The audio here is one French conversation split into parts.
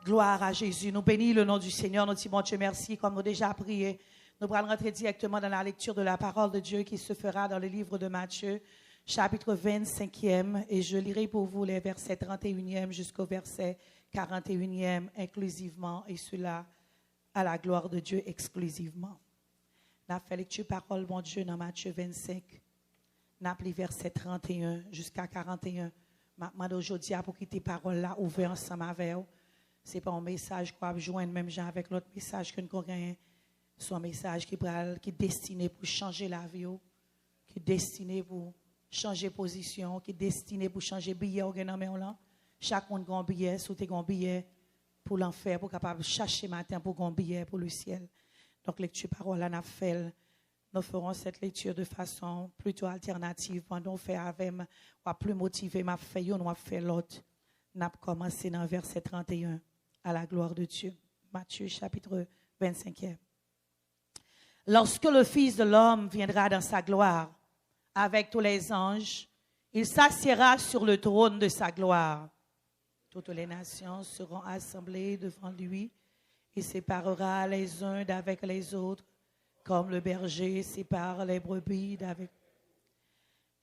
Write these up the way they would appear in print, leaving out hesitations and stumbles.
Gloire à Jésus. Nous bénissons le nom du Seigneur. Nous disons, bon Dieu, merci, comme nous déjà prié. Nous allons rentrer directement dans la lecture de la parole de Dieu qui se fera dans le livre de Matthieu, chapitre 25e. Et je lirai pour vous les versets 31e jusqu'au verset 41e inclusivement. Et cela à la gloire de Dieu exclusivement. Nous avons fait lecture parole, mon Dieu, dans Matthieu 25. Nous avons lu verset 31 jusqu'à 41. Je demande aujourd'hui pour quitter parole là, ouvert ensemble avec vous. Ce n'est pas un message qu'on va joindre même gens avec l'autre message que nous avons. C'est un message qui est destiné pour changer la vie, qui est destiné pour changer position, qui est destiné pour changer billet. Chaque monde a un billet, si tu as un billet pour l'enfer, pour capable chercher matin pour un billet pour le ciel. Donc, lecture parole, là, nous ferons cette lecture de façon plutôt alternative. Pendant qu'on fait avec, ou plus motivé, m'a fait une, ou fait l'autre. Nous avons commencé dans verset 31, à la gloire de Dieu. Matthieu, chapitre 25e. Lorsque le Fils de l'homme viendra dans sa gloire, avec tous les anges, il s'assiera sur le trône de sa gloire. Toutes les nations seront assemblées devant lui. Il séparera les uns d'avec les autres, comme le berger sépare les brebis d'avec.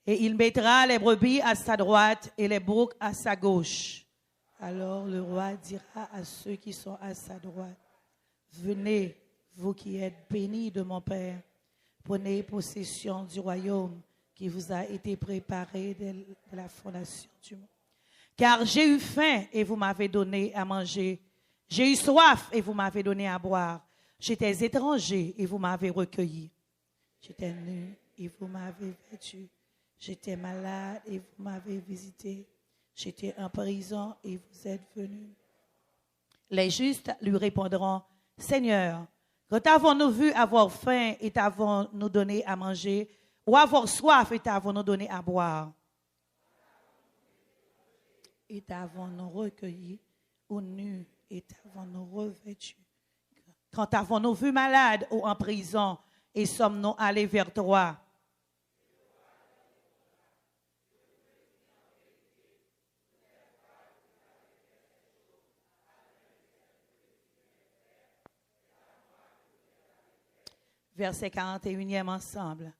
Et il mettra les brebis à sa droite et les boucs à sa gauche. Alors le roi dira à ceux qui sont à sa droite, venez, vous qui êtes bénis de mon Père, prenez possession du royaume qui vous a été préparé de la fondation du monde. Car j'ai eu faim et vous m'avez donné à manger. J'ai eu soif et vous m'avez donné à boire. J'étais étranger et vous m'avez recueilli. J'étais nu et vous m'avez vêtu. J'étais malade et vous m'avez visité. J'étais en prison et vous êtes venu. Les justes lui répondront, Seigneur, quand avons-nous vu avoir faim et t'avons-nous donné à manger, ou avoir soif et t'avons-nous donné à boire? Et t'avons-nous recueilli, ou nus et t'avons-nous revêtus? Quand avons-nous vu malade ou en prison et sommes-nous allés vers toi? Verset 41e ensemble.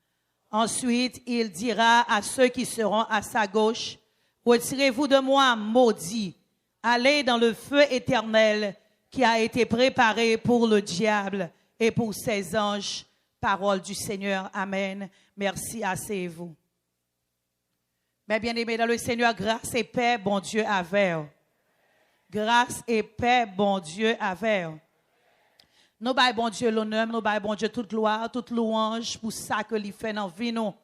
Ensuite, il dira à ceux qui seront à sa gauche, retirez-vous de moi, maudits, allez dans le feu éternel qui a été préparé pour le diable et pour ses anges. Parole du Seigneur. Amen. Merci, asseyez-vous. Mes bien-aimés dans le Seigneur, grâce et paix, bon Dieu, avec vous. Grâce et paix, bon Dieu, avec vous. Nous baillons bon Dieu l'honneur, nous baillons bon Dieu toute gloire, toute louange pour ça que l'il fait dans la vie nous.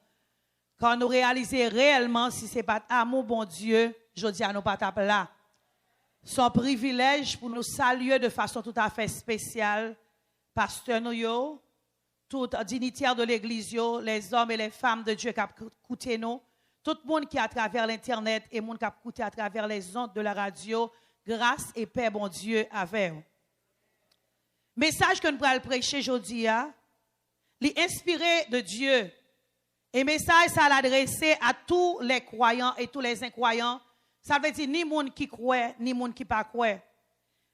Quand nous réalisons réellement si ce n'est pas amour bon Dieu, je dis à nous pas taper là. Son privilège pour nous saluer de façon tout à fait spéciale, pasteur nous, tout dignitaire de l'église, les hommes et les femmes de Dieu qui ont écouté nous, tout le monde qui est à travers l'internet et le monde qui a écouté à travers les ondes de la radio, grâce et paix bon Dieu avec vous. Message que nous allons prêcher aujourd'hui, est inspiré de Dieu. Et message, ça l'adresser à tous les croyants et tous les incroyants. Ça veut dire ni monde qui croit, ni monde qui pas croit.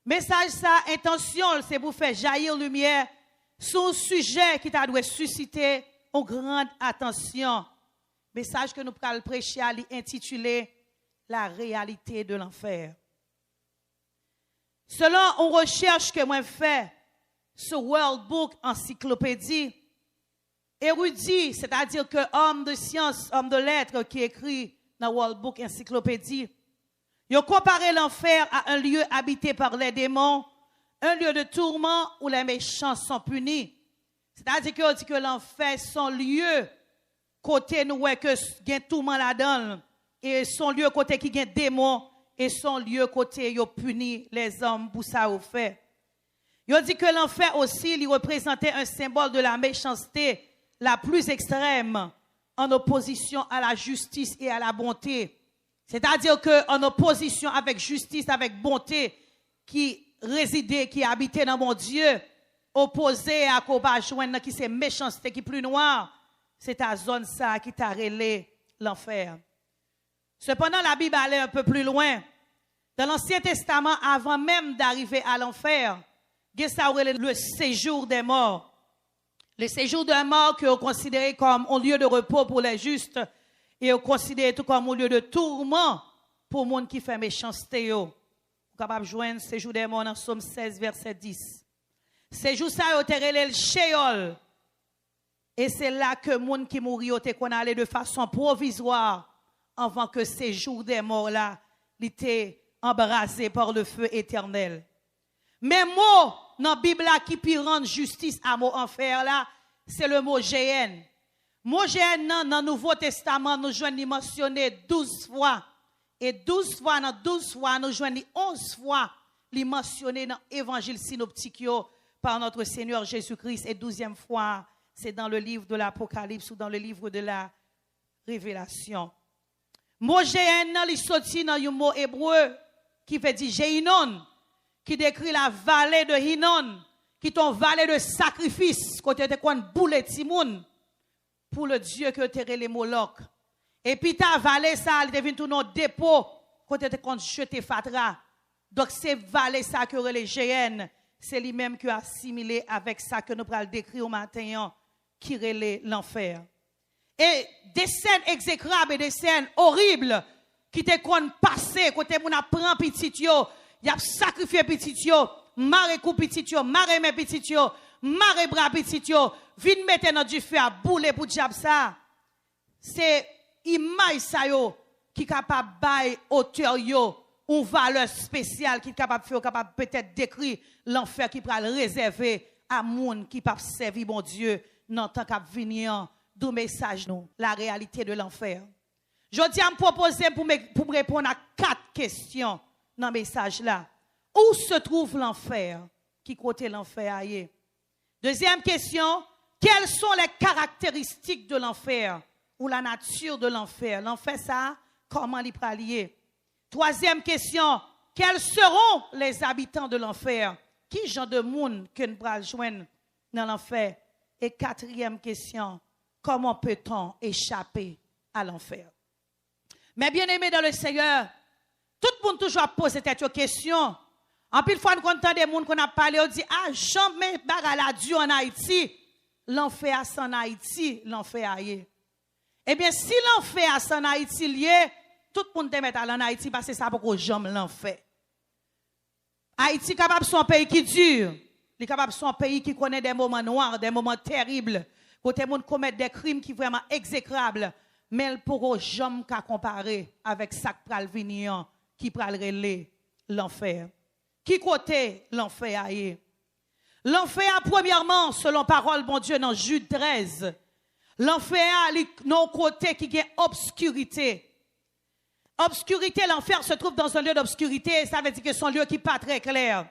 Message, ça, intention, c'est pour faire jaillir lumière sur un sujet qui t'a dû susciter une grande attention. Message que nous allons prêcher, intitulé La réalité de l'enfer. Selon une recherche que moi fais, ce World Book encyclopédie, érudit, c'est-à-dire que homme de science, homme de lettres qui écrit dans World Book encyclopédie, ils ont comparé l'enfer à un lieu habité par les démons, un lieu de tourment où les méchants sont punis. C'est-à-dire qu'on dit que l'enfer, son lieu côté nous que il y a tourment là-dedans, et son lieu côté qui y a démons, et son lieu côté il punit les hommes pour ça au fait. Il dit que l'enfer aussi, il représentait un symbole de la méchanceté la plus extrême en opposition à la justice et à la bonté. C'est-à-dire qu'en opposition avec justice, avec bonté, qui résidait, qui habitait dans mon Dieu, opposé à Koba joindre qui c'est méchanceté qui est plus noire, c'est ta zone ça qui t'a relé l'enfer. Cependant, la Bible allait un peu plus loin. Dans l'Ancien Testament, avant même d'arriver à l'enfer, il y a le séjour des morts. Le séjour des morts qui est considéré comme un lieu de repos pour les justes et est considéré tout comme un lieu de tourment pour les gens qui font méchanceté. Vous êtes capable de joindre le séjour des morts dans Psaume 16, verset 10. Séjour ça, c'est le Sheol. Et c'est là que les gens qui mourent qu'on allait de façon provisoire avant que ces jours des morts là étaient embrasés par le feu éternel. Mais mot dans la Bible qui peut rendre justice à mot enfer là, c'est le mot Géhenne. Mot Géhenne dans le Nouveau Testament nous joignons mentionné 12 fois. Et 12 fois, dans 12 fois, nous joignons 11 fois les mentionné dans l'évangile synoptique par notre Seigneur Jésus-Christ. Et 12e fois, c'est dans le livre de l'Apocalypse ou dans le livre de la Révélation. Mot Géhenne, il sorti dans un mot hébreu qui veut dire Géinon, qui décrit la vallée de Hinnon, qui est une vallée de sacrifice, côté de quoi boule Timoun, pour le Dieu que terre les Moloch. Et puis ta vallée, ça, elle devient tout notre dépôt, côté de quoi jeter Fatra. Donc c'est vallée ça que les Géhennes, c'est lui-même qui a assimilé avec ça que nous allons décrire au matin, qui relève l'enfer. Et des scènes exécrables et des scènes horribles qui te qu'on passé côté mon apprend petit yo, y a sacrifié petit yo, maré coup petit yo, maré mes petit yo, maré bras petit yo, vinn mettre dans du feu à bouler pour diable ça. C'est image ça yo qui capable bail auteur yo une valeur spéciale qui capable faire capable peut-être décrire l'enfer qui va le réserver à monde qui pas servir bon Dieu dans tant qu'a venir du message nous la réalité de l'enfer. Je dis à me proposer pour me répondre à 4 questions dans le message là. Où se trouve l'enfer? Qui côté l'enfer aille? Deuxième question, quelles sont les caractéristiques de l'enfer ou la nature de l'enfer? L'enfer ça, comment l'y pralier? Troisième question, quels seront les habitants de l'enfer? Qui genre de monde que nous allons joindre dans l'enfer? Et quatrième question, comment peut-on échapper à l'enfer? Mais bien aimé dans le Seigneur, tout le monde toujours pose cette question. En pile fois, nous entendons des gens qu'on a parlé, on dit, ah, jamais bagarre Dieu en Haïti. L'enfer à en Haïti, l'enfer aille. Eh bien, si l'enfer à en Haïti lié, tout le monde te met en Haïti parce que ça pour jamais l'enfer. Haïti est capable de son pays qui dure. Il est capable de son pays qui connaît des moments noirs, des moments terribles. Côté les gens commettent des crimes qui sont vraiment exécrables. Mais il ne pourra jamais comparer avec ça qui pral venir, qui pral relayer l'enfer. Qui côté l'enfer aille? L'enfer, premièrement, selon parole bon Dieu dans Jude 13, l'enfer a non côté qui est obscurité. Obscurité, l'enfer se trouve dans un lieu d'obscurité, ça veut dire que c'est un lieu qui n'est pas très clair.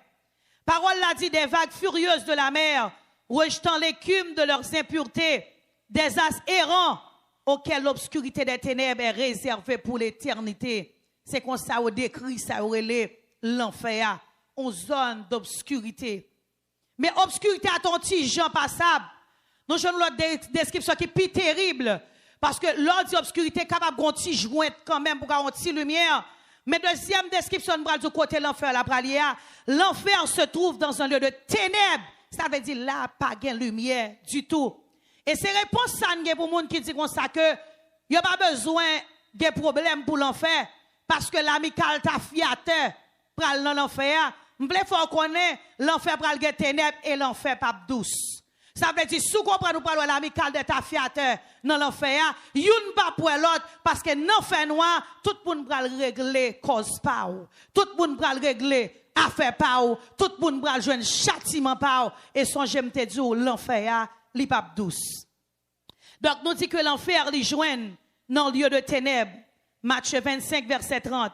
Parole l'a dit, des vagues furieuses de la mer, rejetant l'écume de leurs impuretés, des as errants auxquels l'obscurité des ténèbres est réservée pour l'éternité. C'est comme ça on décrit ça l'enfer, en zone d'obscurité. Mais obscurité à ton petit Jean passable. Nous avons une description qui est plus terrible. Parce que l'ordre d'obscurité est capable de petit jointe quand même pour avoir une petite lumière. Mais deuxième description du côté de l'enfer, la pralia, l'enfer se trouve dans un lieu de ténèbres. Ça veut dire là, pas de lumière du tout. Et c'est réponse ça pour les gens qui disent comme ça que il n'y a pas besoin de problème pour l'enfer. Parce que l'amical t'a fiaté pour dans l'enfer. M'blé faut connaître l'enfer pral gen ténèbres et l'enfer pas douce. Ça veut dire sous comprendre nous parlons l'amical de ta fiateur dans l'enfer, youn pas pour l'autre parce que dans l'enfer noir tout le monde pral régler cause pa ou. Tout le monde pral régler affaire pa ou, tout le monde pral joindre châtiment pa ou et son j'aime te dire l'enfer li pas douce. Donc nous dit que l'enfer li joindre dans le lieu de ténèbres. Matthieu 25 verset 30.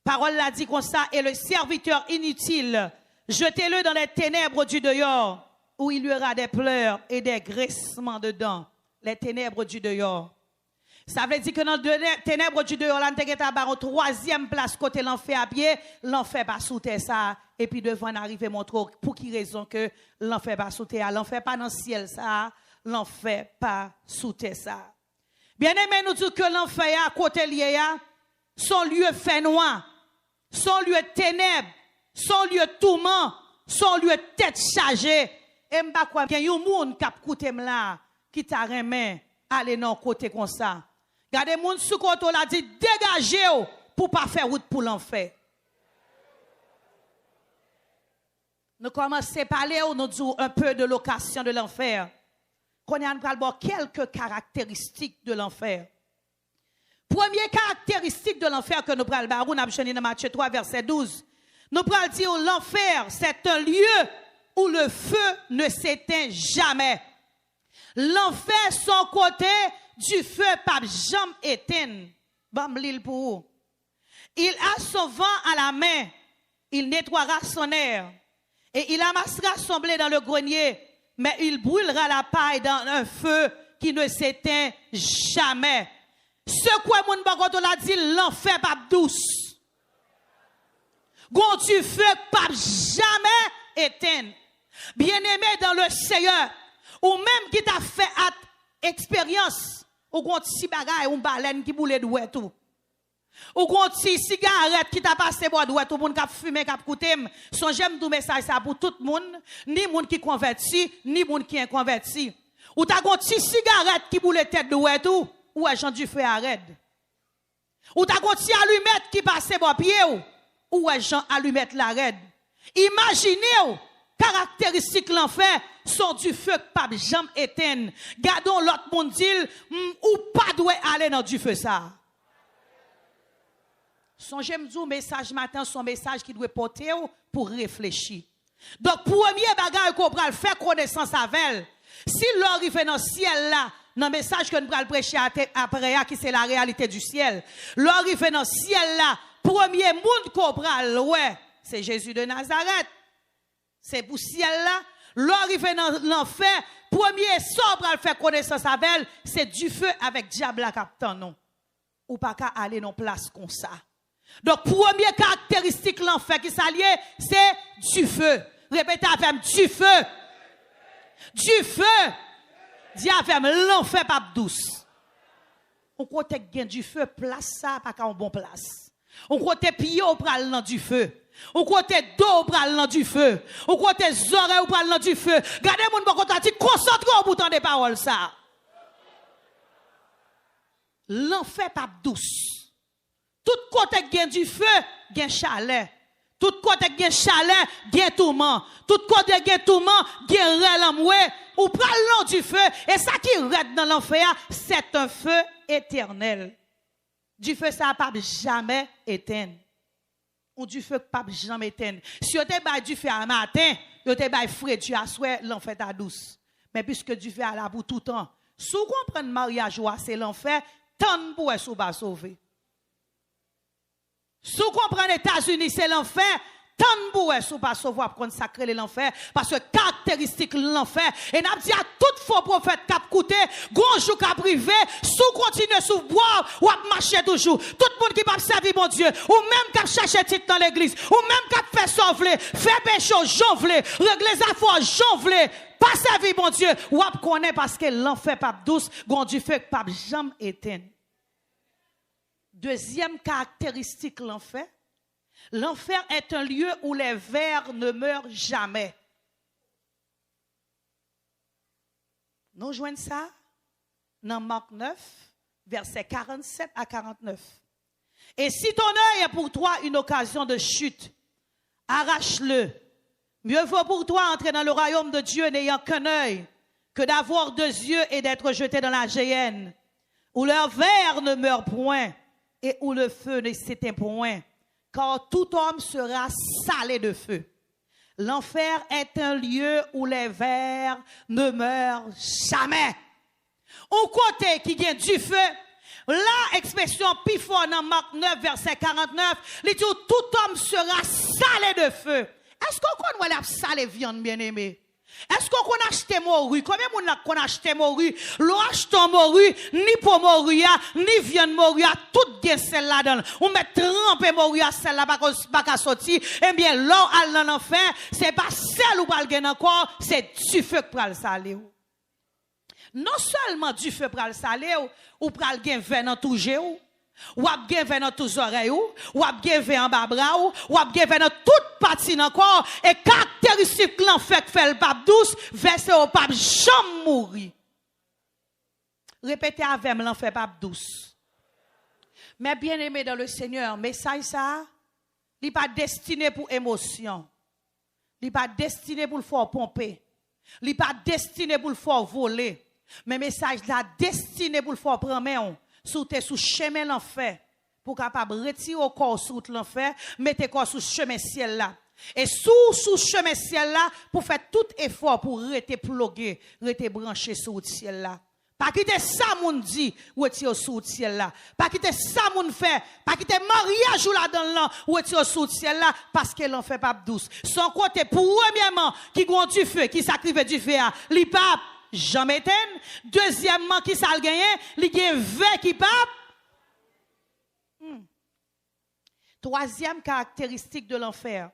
Parole l'a dit comme ça, et le serviteur inutile, jetez-le dans les ténèbres du dehors, où il y aura des pleurs et des graissements dedans. Les ténèbres du dehors. Ça veut dire que dans les ténèbres du dehors, là, on a troisième place côté l'enfer à pied, l'enfer pas sous ça, et puis devant arriver montrer pour qui raison que l'enfer pas sous terre, l'enfer pas dans le ciel ça, l'enfer pas sous terre ça. Bien aimé, nous disons que l'enfer à côté lié, son lieu fait noir. son lieu de ténèbres, son lieu de tourment, son lieu de tête chargée. Et m'pa quoi, il y a un monde qui a écouté là, qui t'a remis, aller dans côté comme ça. Gardez moun sous côté là dit dégagez pour pas faire route pour l'enfer. Nous commençons à parler, nous disons un peu de location de l'enfer. Qu'on a quelques caractéristiques de l'enfer. Première caractéristique de l'enfer que nous prenons, nous avons dans Matthieu 3, verset 12. Nous prenons dire l'enfer, c'est un lieu où le feu ne s'éteint jamais. L'enfer, son côté, du feu, pas jamais éteint. Bam l'île pour vous. Il a son vent à la main, il nettoiera son air, et il amassera son blé dans le grenier, mais il brûlera la paille dans un feu qui ne s'éteint jamais. Ce quoi mon bagot on a dit l'enfer pas douce. Gon du feu pas jamais éteint. Bien-aimé dans le Seigneur, ou même qui t'a fait expérience, ou gon ti bagay ou baleine qui boule doué tout. Ou gon ti cigarette qui t'a passé bois doué tout moun k'ap fumer k'ap coûter. Son j'aime tout message ça pour tout monde, ni moun qui converti, ni moun qui inconverti. Ou ta gon ti cigarette qui boule tête doué tout. Ou est Jean du feu arrête. Ou ta gon ti allumette qui passe bon pied ou est Jean allumette la raide. Imaginez caractéristiques l'enfer sont du feu que pas jamais éteindre. Gardons l'autre monde dit ou pas doit aller dans du feu ça. Songez m'dou message matin son message qui doit porter pour réfléchir. Donc premier bagage qu'on pral faire connaissance avec si l'arrive dans le ciel là dans le message que nous allons prêcher après, qui c'est la réalité du ciel. L'arrive dans le ciel là, premier monde qu'on prend, ouais, c'est Jésus de Nazareth. C'est pour le ciel là. L'arrive dans l'enfer, premier sort pour faire connaissance avec, c'est du feu avec diable à captain non. Ou pas qu'à aller dans place comme ça. Donc, première caractéristique l'enfer qui s'allie, c'est du feu. Répétez avec du feu. Du feu. Dis avec l'enfer pas douce. On côté gain du feu, place ça pas qu'en bon place. On côté pied au pral dans du feu. On côté dos au pral dans du feu. On côté oreilles au pral dans du feu. Gardez mon bon côté dit concentrez au bout des paroles ça. L'enfer pas douce. Tout côté gain du feu, gain chaleur. Tout côté gain chaleur, gain tourment. Tout côté gain tourment, gain relamoué. Ou pral du feu. Et ça qui reste dans l'enfer, c'est un feu éternel. Du feu, ça n'a pas jamais éteint. Ou du feu pas jamais éteint. Si vous avez du feu à matin, vous avez frais du à souhait, l'enfer est douce. Mais puisque du feu à la bout tout le temps, si vous comprenez le mariage, c'est l'enfer, tant pour être pas sauvé. Si vous comprenez les États-Unis, c'est l'enfer, tant pour être pas sauvé pour consacrer l'enfer, parce que caractéristique l'enfer, et n'a dit à tout faux prophète qui a coûté, gonjou qui a privé, sous continuer sous boire, ou à marcher toujours. Tout le monde qui va servir mon Dieu, ou même qui a cherché titre dans l'église, ou même qui a fait sauver, fait péché, jonfler, régler les affaires, jonfler, pas servir mon Dieu, ou à connaître parce que l'enfer pas douce, gon du feu pas jamais éteint. Deuxième caractéristique l'enfer. L'enfer est un lieu où les vers ne meurent jamais. Nous joignons ça dans Marc 9, versets 47 à 49. Et si ton œil est pour toi une occasion de chute, arrache-le. Mieux vaut pour toi entrer dans le royaume de Dieu n'ayant qu'un œil que d'avoir 2 yeux et d'être jeté dans la géhenne, où leur vers ne meurt point et où le feu ne s'éteint point. Car tout homme sera salé de feu. L'enfer est un lieu où les vers ne meurent jamais. Au côté qui vient du feu, la expression pifon dans Marc 9, verset 49, il dit tout homme sera salé de feu. Est-ce qu'on connaît la salé viande, bien-aimé? Est-ce qu'on a acheté morue? Combien de monde a acheté morue? L'on achète morue, ni pour morue, ni viande morue, tout bien celle là-dedans. On met tremper morue à celle là, pas sortir. Eh bien, l'on a dans l'enfer, c'est pas celle ou pas le encore, c'est du feu qui pral saler. Non seulement du feu pral saler, ou pral gen vin dans tout géo. Ou ap gen vè dans tous oreilles ou ap gen vè en bas bras ou ap gen vè dans toute partie dans corps et caractéristique l'enfer fait le pape douce, verset au pape jamais mourir. Répétez avec moi l'enfer pape douce. Mais bien aimé dans le Seigneur, message ça, il n'est pas destiné pour émotion. Il n'est pas destiné pour le faire pomper. Il n'est pas destiné pour le faire voler. Mais message là destiné pour le faire prendre main. Sous tes sous chemin l'enfer pour capable retirer au corps sous l'enfer, mettez corps sous chemin ciel là. Et sous chemin ciel là pour faire tout effort pour rester plugué, rester branché sous le ciel là. Pas quitter ça moun dit retirer sous le ciel là. Pas quitter ça moun fait, pas quitter mariage ou là dans là retirer sous le ciel là parce que l'enfer pas douce. Son côté premièrement qui gon du feu, qui sacrifie du feu, li pas jamais éteint. Deuxièmement, qui ça le gagne? Li gen vè qui pape. Troisième caractéristique de l'enfer.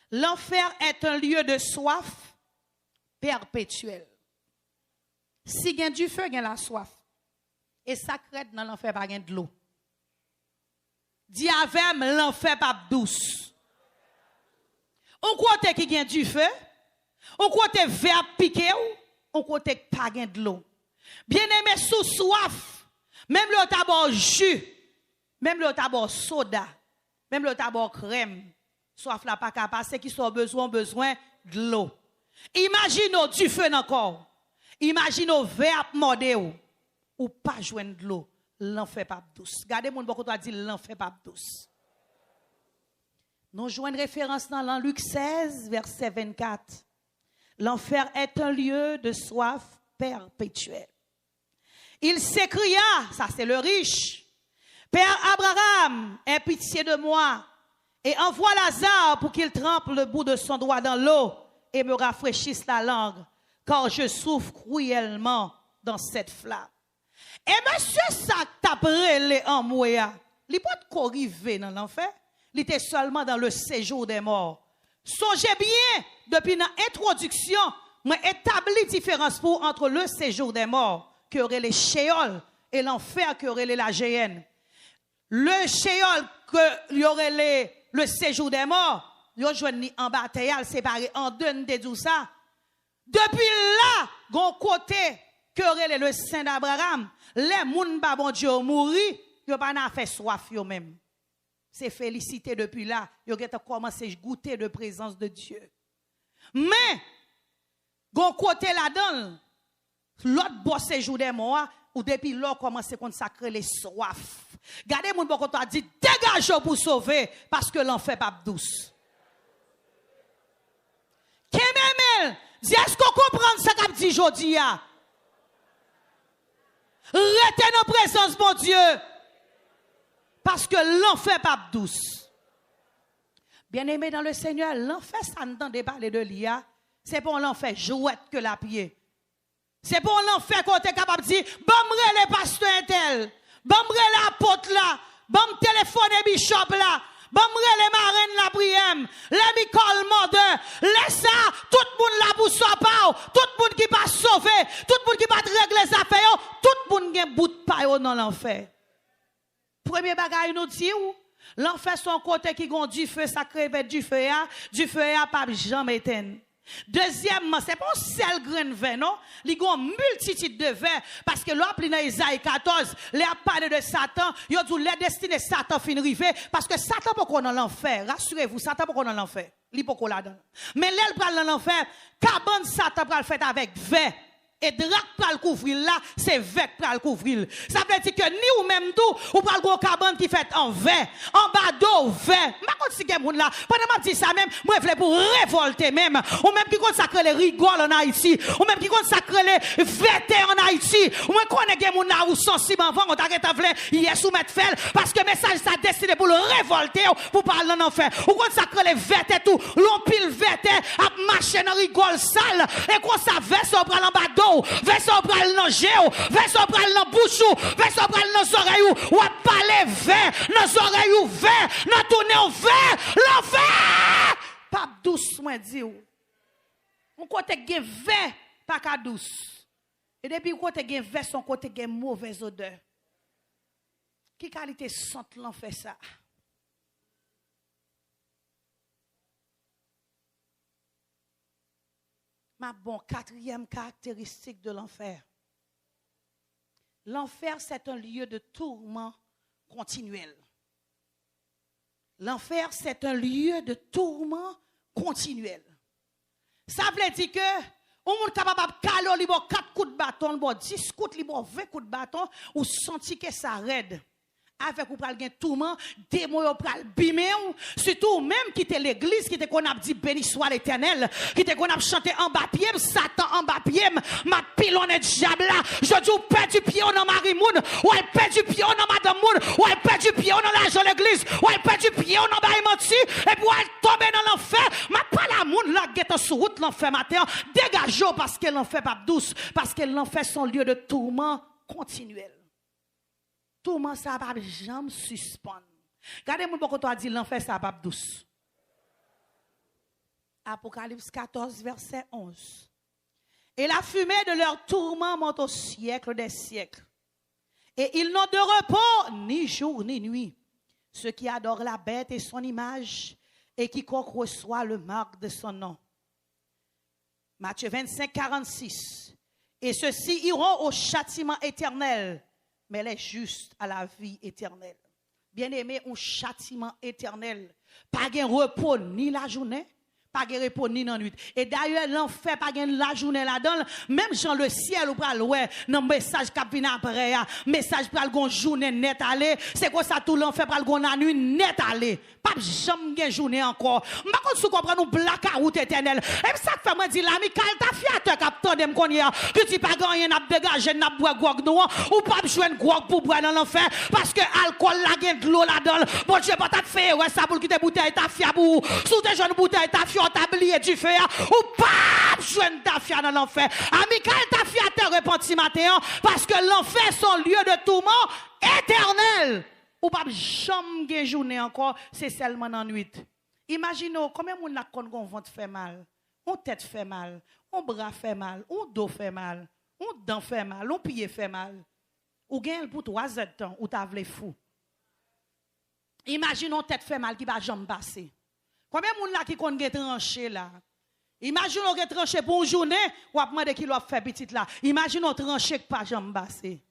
L'enfer est un lieu de soif perpétuel. Si gen du feu, gen la soif. Et sacré dans l'enfer pas gen de l'eau. Dis avec l'enfer pas douce. On côté qui gen du feu, on côté vert piqué ou on côté pas gain de l'eau. Bien aimé sous soif, même le tabor jus, même le tabor soda, même le tabor crème, soif là pas capable, c'est qui sont besoin de l'eau. Imaginez du feu encore. Imaginez verre mordé ou pas joindre de l'eau, l'enfer pas douce. Regardez mon beaucoup dit l'enfer pas douce. Nous jouons une référence dans Luc 16 verset 24. L'enfer est un lieu de soif perpétuelle. Il s'écria, ça c'est le riche, Père Abraham, aie pitié de moi et envoie Lazare pour qu'il trempe le bout de son doigt dans l'eau et me rafraîchisse la langue, car je souffre cruellement dans cette flamme. Et monsieur ça t'a brûlé en moya, il pas de arriver dans l'enfer, il était seulement dans le séjour des morts. Songez bien, depuis l'introduction, moi établi différence pour entre le séjour des morts, qui aurait les Sheol, et l'enfer, qui aurait la géhenne. Le Sheol, que y aurait le séjour des morts, y a joint en bataille, séparé en deux, de ça. Depuis là, gon côté, que aurait le Saint d'Abraham, les moun ba bon Dieu mouri, y a pas fait soif yo même. C'est félicité depuis là. Ils ont commencé à goûter de présence de Dieu. Mais, gon côté là-dedans, l'autre bosse séjour des morts, ou depuis là, commence à consacrer les soifs. Gardez mon bon côté a dit, dégagez pour sauver, parce que l'enfer pas douce. Kememel, dis est-ce qu'on comprend ce qu'a dit jodi ya? Restez dans présence, mon Dieu. Parce que l'enfer pas douce. Bien-aimé dans le Seigneur, l'enfer, ça n'entendait parler de l'IA. C'est pour l'enfer jouette que la pied. C'est pour l'enfer qu'on est capable de dire, bombre les pasteurs intel, bombre les apôtres là, bombre téléphone et bishop là, bombre les marraines la prière, les Micole Mordeur, laisse ça, tout le monde là pour sauver, tout le monde qui va sauver, tout le monde qui va régler les affaires, tout le monde qui a un bout de paille dans l'enfer. Premier bagage nous dit l'enfer son côté qui gon du feu sacré du feu a pas jamais éteint. Deuxièmement, c'est pas seul grain de vin non, il y a une multitude de vins parce que l'on dans Isaïe 14, les a parlé de Satan, il a dit les destinées Satan fin rivé parce que Satan pas qu'on dans l'enfer, rassurez-vous, Satan pas qu'on dans l'enfer, il pas qu'on là-dedans. Mais l'aile pral dans l'enfer, cabane Satan pral fait avec vin. Et drac pral couvrir là, c'est vec pral couvrir. Ça veut dire que ni ou même tout, ou pral go cabane qui fait en verre, en bas d'eau verre. Ma kon si gen moun là, pendant m'a dit ça même, moi vle pour révolter même. Ou même qui consacre les rigoles en Haïti, ou même qui consacre les vêtements en Haïti. Ou même connaît gen moun là ou sensible avant on t'a vle hier soumettre fel parce que message ça destiné pour le révolter pour parler en enfer. Ou consacre les vêtements tout, l'on pile vêtements a marcher dans rigole sale et qu'on ça verse pral en bas d'eau. Verso pral nan géo, verso pral nan bouchou, verso pral nan oreilles ou a parler vert, nan oreilles vert, nan tourner vert, l'enfer. Pas douce moi dit ou. On côté gen vert pas ka douce. Et depuis côté gen vert son côté gen mauvaise odeur. Qui qualité sente l'enfer ça? Ma bon, quatrième caractéristique de l'enfer. L'enfer, c'est un lieu de tourment continuel. L'enfer, c'est un lieu de tourment continuel. Ça veut dire que on est capable de caler 4 coups de bâton, 10 coups, 20 coups de bâton, ou senti que ça raide. Avec ou pral gen tourment, démon yo pral bimé ou, surtout même qui était l'église, qui était qu'on a dit béni soit l'Éternel, qui était qu'on a chanté en bas pied, Satan en bas pied, ma pilonne diable là, je dis ou perd du pied dans Marie Moun, ou elle perd du pied dans Madame Moun, ou elle perd du pied dans l'argent l'église, ou elle perd du pied dans Baï Menti, et puis elle tombe dans l'enfer, ma pas la Moun là guette sur route l'enfer matin, dégagez parce que l'enfer pas douce, parce que l'enfer son lieu de tourment continuel. Tourment ça va jamais suspendre. Regardez-moi pourquoi tu as dit l'enfer ça va douce. Apocalypse 14 verset 11. Et la fumée de leur tourment monte au siècle des siècles. Et ils n'ont de repos ni jour ni nuit. Ceux qui adorent la bête et son image et quiconque reçoit le marque de son nom. Matthieu 25 46. Et ceux-ci iront au châtiment éternel, mais les justes à la vie éternelle. Bien-aimé, un châtiment éternel. Pas de repos ni la journée, pas de repos ni la nuit. Et d'ailleurs, l'enfer, pas de la journée là-dedans. Même dans le ciel, ou pral ouais, dans message qui vient après, message pral gon journée net aller. C'est quoi ça tout l'enfer pral gon la nuit net aller. Pas jamais gen journée encore. M'pa kon sou comprendre nous blackout éternel. Et ça fait moi dire l'ami Kal ta fiateur capteur dem konnya que tu pas gagner n'a dégager n'a boire grog nou ou pas joindre grog pour boire dans l'enfer parce que alcool la gen de l'eau là-dedans. Bon Dieu pas t'a fait ouais ça pour quitter bouteille ta fia pour sous tes jeunes bouteille ta fia tablier du feu ou pas joindre ta fia dans l'enfer. Ami Kal ta fiateur repenti matin parce que l'enfer son lieu de tourment éternel. Ou pas jamais journée encore, c'est seulement en nuit. Imaginez combien de gens qui ont ventre fait mal, on tête fait mal, on bras fait mal, on dos fait mal, on dent fait mal, on pied fait mal. Ou gagne pour 3 heures de temps, ou t'as vle fou. Imaginez tête fait mal qui va jamais passer. Combien de gens qui ont tranché là? Imaginez on tranché pour une journée, ou après de qui l'a fait petit là. Imaginez tranché qui pas jamais passer.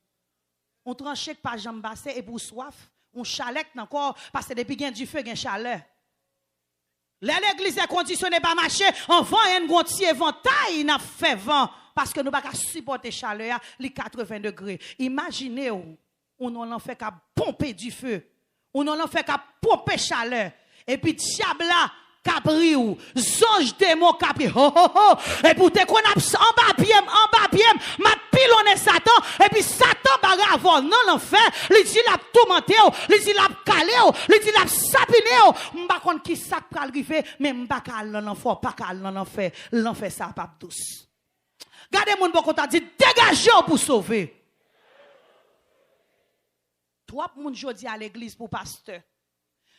On tranché qui pas jamais passer et pour soif. On chalet encore parce que depuis qu'il y a du feu, il y a chaleur. L'église est conditionnée par marcher, en vent et un gontier éventail n'a fait vent parce que nous ne pouvons pas supporter chaleur les 80 degrés. Imaginez on n'en fait qu'à pomper du feu. On n'en fait qu'à pomper chaleur et puis diable là Capri ou zonge démon capri ho ho ho et pour te qu'on a en bas pied m'a pilonné Satan et puis Satan bagarre avant non l'enfer il dit l'a tourmenté il dit l'a calé il dit l'a sapiné m'pa connait qui ça pral river mais m'pa cal dans l'enfer pas cal dans l'enfer ça pas douce. Gardez moun bon t'a dit dégagez pour sauver. Trois moun jodi à l'église pour pasteur.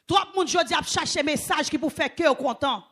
Tout le monde jodi a cherché message qui pour faire cœur content.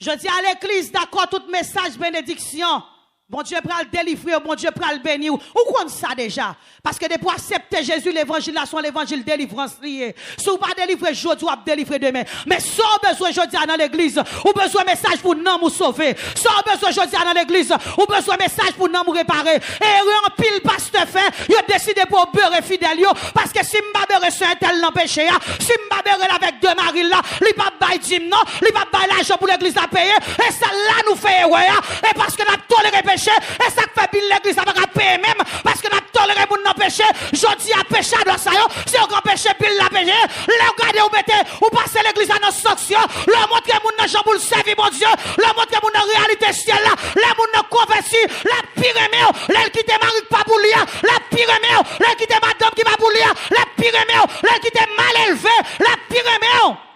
Je dis à l'église d'accord tout message bénédiction. Bon Dieu pral délivrer, bon Dieu pral bénir. Ou compte ça déjà? Parce que depuis accepter Jésus l'évangile là, son l'évangile délivrance lié. Si vous pas délivrer aujourd'hui, vous délivrer demain. Mais si vous besoin aujourd'hui dans l'église, ou besoin message pour nous nous sauver. Si vous besoin aujourd'hui dans l'église, ou besoin message pour nous réparer. Et en pile pasteur fait, il a décidé pour beurre fidèle parce que si m'ba beurre sur un tel l'empêcher, si m'ba beurre avec deux maris là, li pas bail dim non, li pas bail l'argent pour l'église à payer et ça là nous fait ouais et parce que n'a toléré péché et ça fait bien l'église ça va payer même parce que n'a toléré pour non péché, jodi à péché dans ça yo, si on grand péché pile la péché, là regardez ou mettez ou passer l'église à nos sanction, le montrer moun nan jamboul servir mon Dieu, le montrer moun nan réalité ciel là, les moun nan converti, la pire mère, l'elle qui te mari pas pour lire, la pire mère, l'elle qui te madame qui pas pour lire, la pire mère, l'elle qui te mal élevé, la pire mère.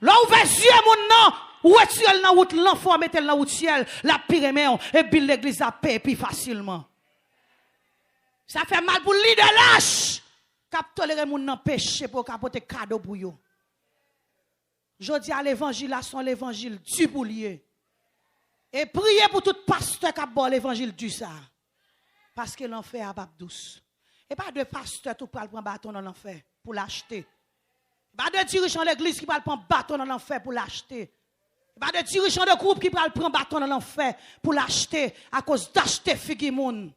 Là ouvert yeux moun nan ou est-il dans route l'enfant mettez dans route ciel la pire mère et puis l'église a paix plus facilement. Ça fait mal pour leader lâche. Cap tolérer moun nan péché pour capoter cadeau pour yo. Je dis à l'évangile son l'évangile du boulier. Et priez pour tout pasteur qui a bon l'évangile du ça. Parce que l'enfer a pas douce. Et pas de pasteur tout prend bâton dans l'enfer pour l'acheter. Pas de dirigeant de l'église qui prend bâton dans l'enfer pour l'acheter. Pas de dirigeant de groupe qui prend bâton dans l'enfer pour l'acheter à cause d'acheter figimoun.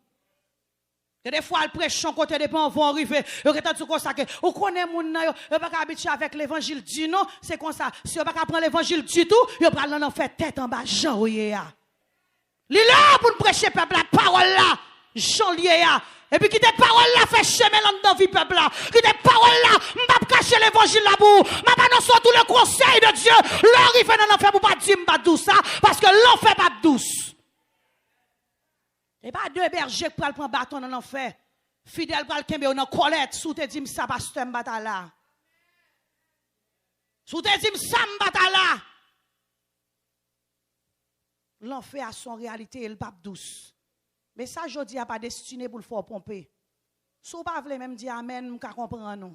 Et des fois, le prêchant côté des gens vont arriver. Vous connaissez moun nan yo, vous pas habitué avec l'évangile du non, c'est comme ça. Si vous pas prendre l'évangile du tout, vous pral nan faire tête en bas Jean Lié a. Li là pour prêcher peuple la parole là, Jean Lié a. Et puis qui des paroles là fait chemin dans vie peuple là. Qui des paroles là, m'pa cacher l'évangile là pour. M'a annoncer tout le conseil de Dieu. L'arrive dans l'enfer pour pas dire m'pa douce ça parce que l'enfer pas douce. Et pas deux bergers qui prennent bâton dans l'enfer. Fidèle pral kembe dans colette sous te dit ça pasteur m'bata là. Sous te dit ça m'bata là. L'enfer a son réalité et le pape douce. Mais ça, je dis, a pas destiné pour le faire pomper. Si vous ne voulez même dire amen, vous comprendre non.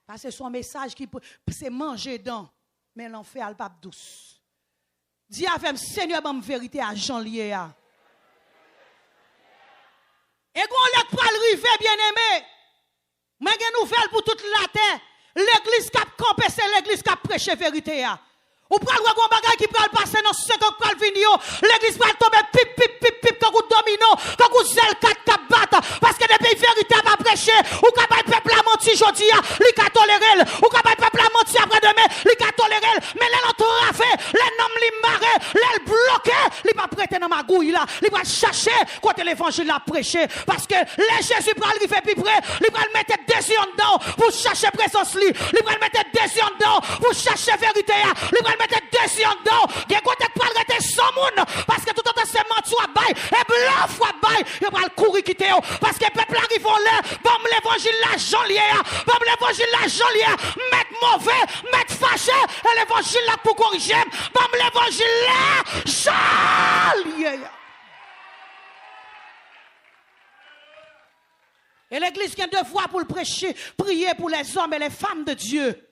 Parce que son message qui c'est manger dans, mais l'enfer a le pape douce. Dis avec Seigneur, bonne vérité à Jean Lié. Et quand on pour arriver, bien aimé, mais une nouvelle pour toute la terre. L'église qui a campé, c'est l'église qui a prêché vérité. Ou pral wè gon bagay qui pral passer dans 5 ans pral vini yo, l'église pral tomber pip pip pip pip quand vous domino, quand vous zel 4 cap bat parce que depuis vérité pas prêcher, ou capable peuple a menti jodi a, li ka tolérer, ou capable peuple a menti après demain, li ka tolérer, mais les l'entourafé, les noms li maré, les bloqué, li pas prêter dans magouille là, li pral chercher côté l'évangile la prêcher parce que les Jésus pral rive plus près, li pral mettre des yeux dedans pour chercher présence li pral mettre des yeux dedans pour chercher vérité a, li pral mettre des yeux dedans, gen côté pral rete sans moun parce que tout autant c'est menti à bail et blanc fois bail, il pral courir quitter parce que peuple arrive là, bon l'évangile la Jean Lié, bon l'évangile la Jean Lié, mettre mauvais, mettre fâché et l'évangile là pour corriger, bon l'évangile là Jean Lié. Et l'église qui a devoir pour le prêcher, prier pour les hommes et les femmes de Dieu.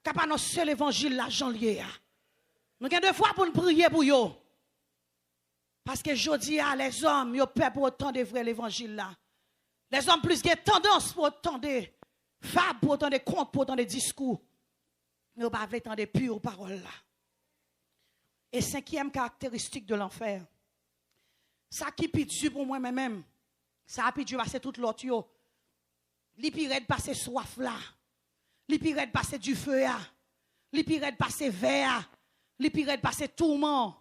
Qui a annoncé l'évangile là, Jean Lié. Nous avons devoir pour nous prier pour eux. Parce que je dis à les hommes, ils ont peur pour autant de vrai l'évangile là. Les hommes plus ont tendance pour autant de fables, pour autant de contes, pour autant de discours. Mais ils n'ont pas autant de pures paroles là. Et 5e caractéristique de l'enfer. Ça qui pitié pour moi-même. Ça a pitié passer toute l'autre. Li pire de passer soif là. Li pire de passer du feu là. Li pire de passer verre. Li pire de passer tourment.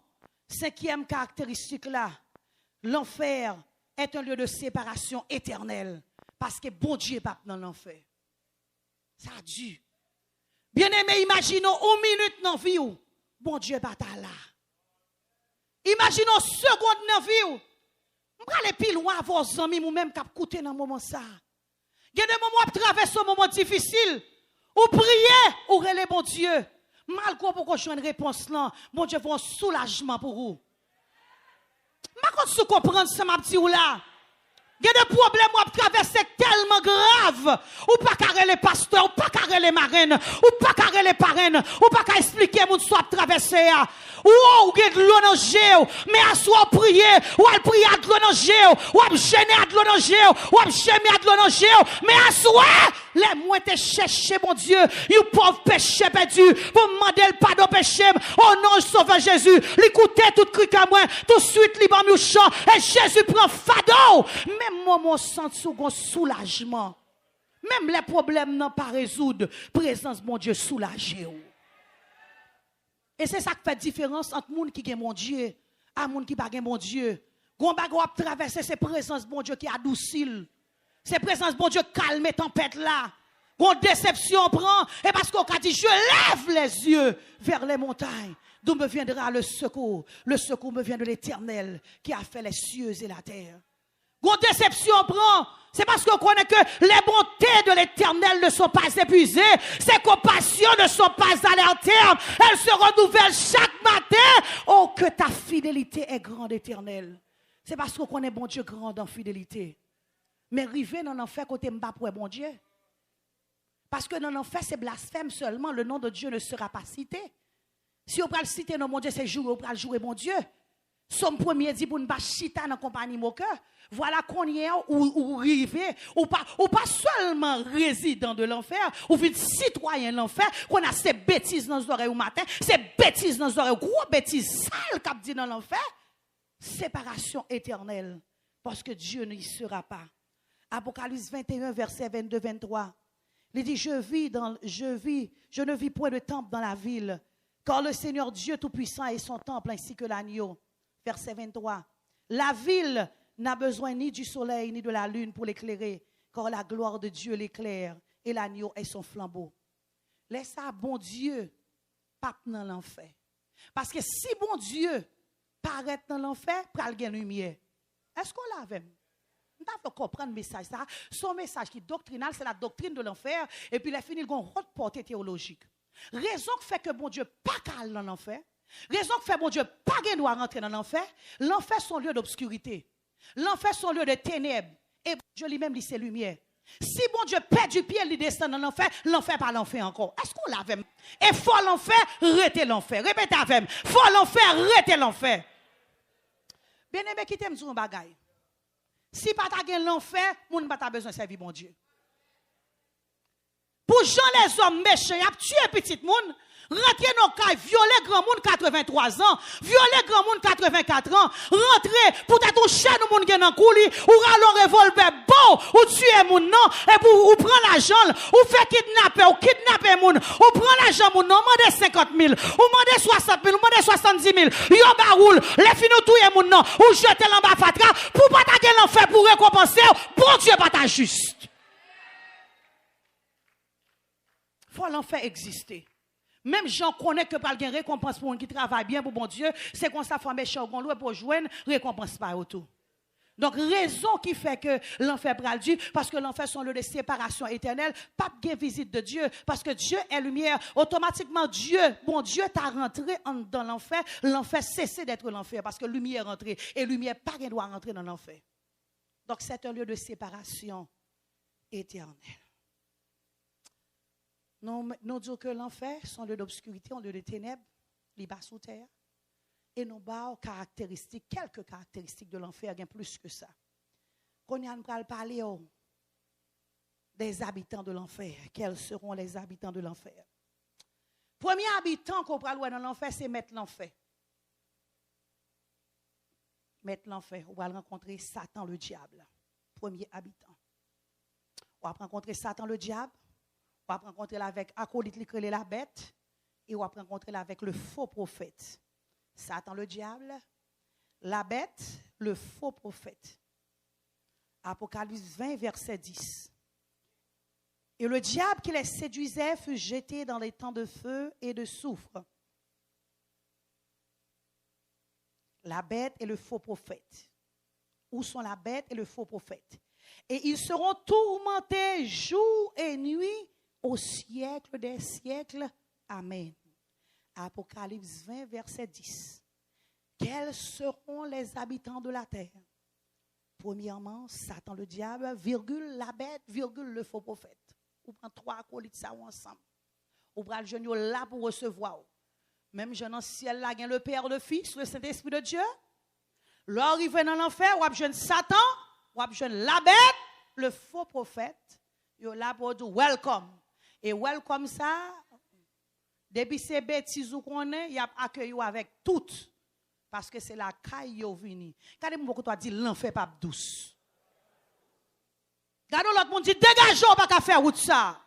5e caractéristique là. L'enfer est un lieu de séparation éternelle. Parce que bon Dieu n'est pas dans l'enfer. Ça a dû. Bien aimé, imaginons une minute dans la vie où bon Dieu n'est pas là. Imaginons seconde dans la vie où on va aller plus loin à vos amis ou même qui coûté dans ce moment ça. Il y a des moments où traverser un moment difficile. Ou prier, ou relais bon Dieu. Malgré pour qu'on ait une réponse là, bon Dieu fait un soulagement pour vous. Je ne sais pas comprendre ce que je dis là. Il y a des problèmes qui traversent tellement graves. Ou pas carrer les pasteurs, ou pas carrer les marraines, ou pas carrer les parraines, ou pas expliquer mon soit traverser. Ou il y a de l'eau dans le géo, mais à soi prier, ou à prier à de l'eau dans le géo, ou à gêner à de l'eau dans le géo, ou à gêner à de l'eau dans le géo, mais à soi, les moins te chercher mon Dieu, you pauvre péché perdu, pour demander le pardon péché, oh non, sauveur Jésus, l'écoutez tout cri à moi, tout de suite, li bam chant, et Jésus prend fado, même moi, mon sens sous soulagement, même les problèmes n'ont pas résoudre, présence mon Dieu soulagé. Et c'est ça qui fait la différence entre les gens qui ont mon Dieu et les gens qui n'ont pas mon Dieu. Quand on va traverser ces présences bon Dieu qui adoucit. Ces présences bon Dieu calme les tempêtes là. Quand déception prend, et parce qu'on a dit, je lève les yeux vers les montagnes. D'où me viendra le secours? Le secours me vient de l'Éternel qui a fait les cieux et la terre. Quand déception prend, c'est parce qu'on connaît que les bontés de l'Éternel ne sont pas épuisées, ses compassions ne sont pas à leur terme, elles se renouvellent chaque matin. Oh, que ta fidélité est grande, Éternel. C'est parce qu'on connaît bon Dieu grand en fidélité. Mais river dans l'enfer côté m'ba pour bon Dieu. Parce que dans l'enfer, c'est blasphème seulement, le nom de Dieu ne sera pas cité. Si on peut le citer dans mon Dieu, c'est jouer, on peut le jouer mon Dieu. Somme premier dit pour ne pas chita dans la compagnie moqueur. Voilà qu'on y est ou rivé, ou pas seulement résident de l'enfer, ou vite citoyen de l'enfer, qu'on a ces bêtises dans les oreilles au matin, ces bêtises dans les oreilles, gros bêtises sales qu'a dit dans l'enfer. Séparation éternelle, parce que Dieu n'y sera pas. Apocalypse 21, verset 22-23. Il dit, je ne vis point de temple dans la ville, car le Seigneur Dieu Tout-Puissant est son temple, ainsi que l'agneau. Verset 23. La ville n'a besoin ni du soleil ni de la lune pour l'éclairer, car la gloire de Dieu l'éclaire et l'agneau est son flambeau. Laisse ça, bon Dieu, pas dans l'enfer. Parce que si bon Dieu paraît dans l'enfer, pral gen lumière. Est-ce qu'on l'a avec? On doit comprendre le message. Ça. Son message qui est doctrinal, c'est la doctrine de l'enfer. Et puis il a fini une haute portée théologique. Raison qui fait que bon Dieu pas calme dans l'enfer. Raison qui fait bon Dieu pas gen doit rentrer dans l'enfer. L'enfer son lieu d'obscurité. L'enfer son lieu de ténèbres. Et je lui-même dit c'est lumière. Si bon Dieu perd du pied, il descend dans l'enfer, l'enfer pas l'enfer encore. Est-ce qu'on l'a avec? Et faut l'enfer, rete l'enfer. Répétez avec. Faut l'enfer, rete l'enfer. Bien aimé, qui t'aime dire un bagay. Si pas ta gen l'enfer, moun pas ta besoin de servir bon Dieu. Pour Jean les hommes méchants, y a tué petit moun, rentrer dans caille, violer grand monde 83 ans, violer grand monde 84 ans, rentrer pour t'être un chien moun gen nan kouli, ou ralon revolver bon, ou tuer moun non, et pour ou prendre l'argent, ou faire kidnapper moun, ou prendre l'argent moun non, mandez 50 000, ou mandez 60 000, ou mandez 70 000, yo baroul, les finou touye moun non, ou jeter l'en bas fatra, pour pas ta gen l'enfer pour récompenser, bon Dieu pas ta juste. Faut l'enfer exister. Même gens connaissent que par une récompense pour un qui travaille bien pour bon Dieu, c'est qu'on s'affaire méchant pour joindre récompense pas autour. Donc raison qui fait que l'enfer pral Dieu, parce que l'enfer sont le de séparation éternelle, pas de visite de Dieu, parce que Dieu est lumière. Automatiquement Dieu, bon Dieu t'a rentré dans l'enfer, l'enfer cessé d'être l'enfer parce que lumière est rentrée et lumière pas rien doit rentrer dans l'enfer. Donc c'est un lieu de séparation éternelle. Nous disons que l'enfer, son lieu d'obscurité, un lieu de ténèbres, il bas sous terre. Et nous avons caractéristiques, quelques caractéristiques de l'enfer, bien plus que ça. Quand on va parler des habitants de l'enfer, quels seront les habitants de l'enfer? Premier habitant qu'on va voir dans l'enfer, c'est mettre l'enfer. Mettre l'enfer, on va rencontrer Satan le diable. Premier habitant. On va rencontrer Satan le diable. On va rencontrer avec acolyte qui la bête et on va rencontrer avec le faux prophète. Satan le diable, la bête, le faux prophète. Apocalypse 20, verset 10. Et le diable qui les séduisait fut jeté dans les temps de feu et de soufre. La bête et le faux prophète. Où sont la bête et le faux prophète? Et ils seront tourmentés jour et nuit au siècle des siècles. Amen. Apocalypse 20, verset 10. Quels seront les habitants de la terre? Premièrement, Satan le diable, virgule, la bête, virgule, le faux prophète. On prend trois acolytes ça ensemble. On prend le genou là pour recevoir. Même jeune en ciel là, le Père, le Fils, le Saint-Esprit de Dieu. Lors il vient dans l'enfer, on a jeune Satan, on a jeune la bête, le faux prophète. Yo là pour dire welcome. Et welcome ça, depuis ces bêtises qu'on est, il a accueilli avec toutes. Parce que c'est la caille yo vini. Quand beaucoup toi dit l'enfer pas douce. Quand l'autre monde dit dégageons pas qu'à faire route ça.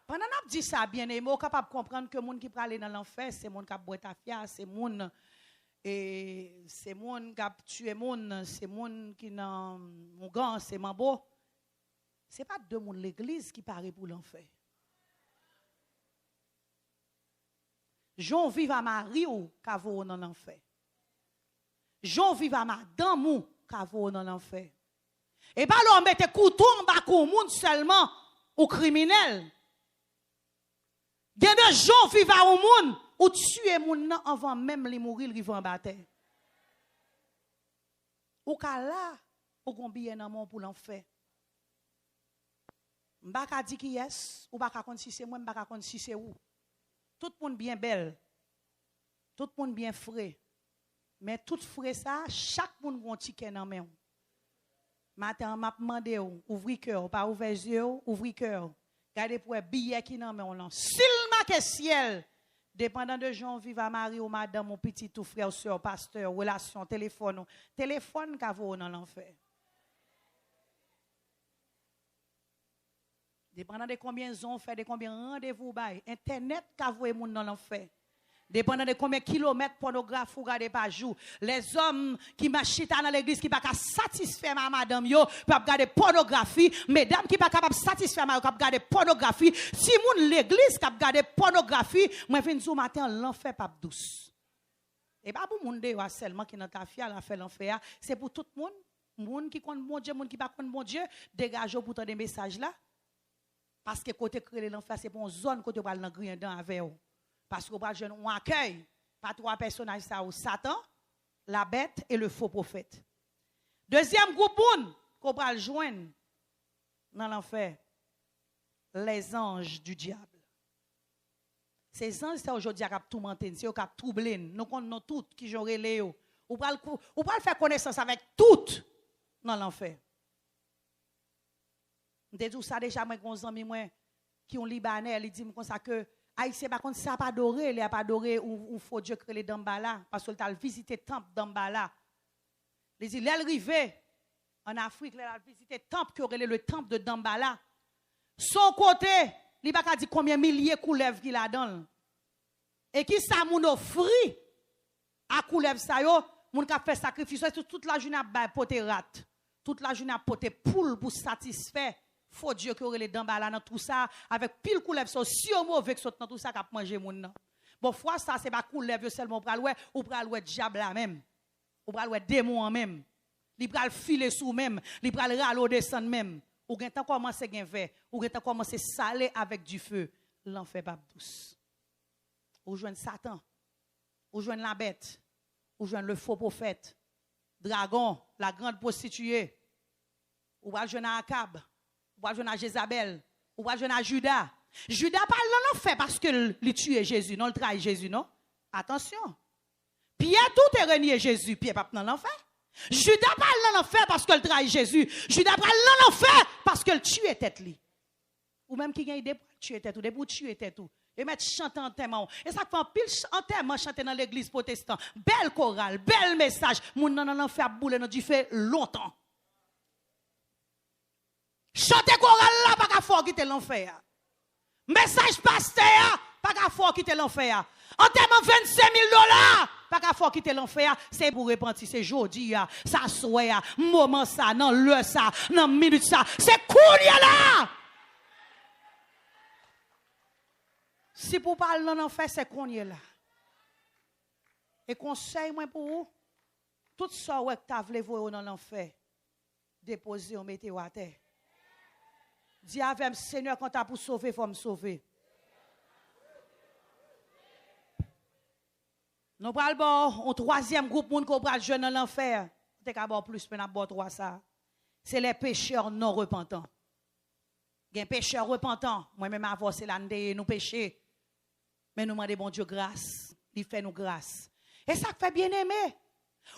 Pendant qu'on dit ça bien aimé, on capable de comprendre que monde qui peut aller dans l'enfer, c'est monde qui a boire ta fia, c'est monde et c'est monde qui a tué monde, c'est monde qui dans mon gant, c'est mambo. C'est pas deux monde l'église qui paraît pour l'enfer. Jean vive à Marie ou Kavo dans l'enfer. Jean vive à madame ou Kavo dans l'enfer. Et pas l'on mette couteau en bas au monde seulement aux criminels. Il y a des gens qui vivent au monde ou tuer moun avant même les mourir ils vont en bataille. Ou ka là ou gon bien nan mon pour l'enfer. M'baka di ki yes ou baka kon si c'est moi m'baka kon si c'est ou. Tout le monde bien belle. Tout le monde bien frais. Mais tout frère ça, chaque monde a un ticket dans main. Matin, m'a demandé ouvrir cœur, pas ouvrir yeux, ouvrir cœur. Regardez pour un billet qui dans main. S'il marque ciel, dépendant de gens vivent à Marie ou madame ou petit ou frère, soeur, pasteur, relation, téléphone qu'a vaut dans l'enfer. Dépendant de combien on fait, de combien rendez-vous bail, internet qu'a vaut moun dans l'enfer. Dépendant de combien de kilomètres pornographes ou regardez par jour. Les hommes qui marchent dans l'église qui ne sont pas satisfaire ma madame yo, peuvent regarder pornographie. Mesdames qui ne sont pas capables de satisfaire ma peuvent regarder pornographie. Si moun l'église qui regarder pornographie, moi je viens matin l'enfer pas douce. Et pas pour moun de seulement qui dans ta fiale a fait l'enfer, c'est pour tout le monde. Moun qui connaît bon Dieu, moun qui pas connaît bon Dieu, dégagez pour des messages là. Parce que côté créer l'enfer c'est pour une zone côté pour dans grien dans avec vous. Parce qu'on on accueille pas trois personnages, Satan, la bête et le faux prophète. Deuxième groupe qu'on va joindre dans l'enfer, les anges du diable. Ces anges, c'est aujourd'hui qui tout menté, c'est eux qui troublé. Nous connaissons tous qui ont relé. Ou pas faire connaissance avec toutes dans l'enfer. Je dis ça déjà, moi, mes amis qui ont Libanais, ils disent comme ça que Haïtien, par contre, ça n'a pas adoré, il n'a pas adoré ou faut Dieu créer Dambala, parce qu'il a visité le temple Dambala. Il dit, il est arrivé en Afrique, il a visité le temple qui aurait le temple de Dambala. Son côté, il n'a pas dit combien de milliers de couleuvres qu'il a dans. Et qui ça moun offri à couleuvre ça yo, moun ka fait sacrifice, toute la journée à poter rat, toute la journée à poter poule pour satisfaire. Faut Dieu que aurait les Dambala dans tout ça avec pile couleuvre so si mauvais que dans tout ça qu'a manger moun nan. Bon fois ça c'est pas couleuvre seulement pral ouais ou pral ouais diable là même. Ou pral ouais démon même. Li pral filer sous même, li pral ralo descendre même. Ou gen tan commencer gen vert, ou gen tan commencer saler avec du feu. L'enfer pas douce. Ou joindre Satan. Ou joindre la bête. Ou joindre le faux prophète. Dragon, la grande prostituée. Ou va joindre Akab. Ou va joindre Jézabel. Ou va joindre Judas. Judas parle dans l'enfer parce que il tue Jésus, non, il trahit Jésus, non? Attention. Pierre tout est renié Jésus, Pierre pas dans l'enfer. Judas parle dans l'enfer parce qu'il trahit Jésus. Judas parle dans l'enfer parce qu'il tue tête li. Ou même qui gagne des pour tuer tête ou des pour tuer tête ou. Et mettre chanter enterrement. Et ça fait un pile enterrement chanter dans l'église protestante. Belle chorale, bel message. Moun nan l'enfer boule nan du fait longtemps. Chanter chorale là pas qu'à fort quitter l'enfer. Message pasteur pas qu'à fort quitter l'enfer. Enterrement $25,000 pas qu'à fort quitter l'enfer, c'est pour repentir, c'est jodi ça soya, moment ça, non l'heure ça, non minute ça, c'est kounya là. Si pour parler dans l'enfer, c'est kounya là. Et conseil moi pour vous, tout ça ouais que t'as voulu voir dans l'enfer, déposer, on mettez à terre. Dis avec Seigneur quand t'as pour sauver, faut me sauver. Nous prenons un troisième groupe qui pral jeune dans l'enfer. T'es qu'à boire plus, mais n'a boire trois ça. C'est les pécheurs non repentants. Il y a un pécheur repentant. Moi-même avancé là, nous péchés. Mais nous demandons bon Dieu grâce. Il fait nous grâce. Et ça fait bien aimer.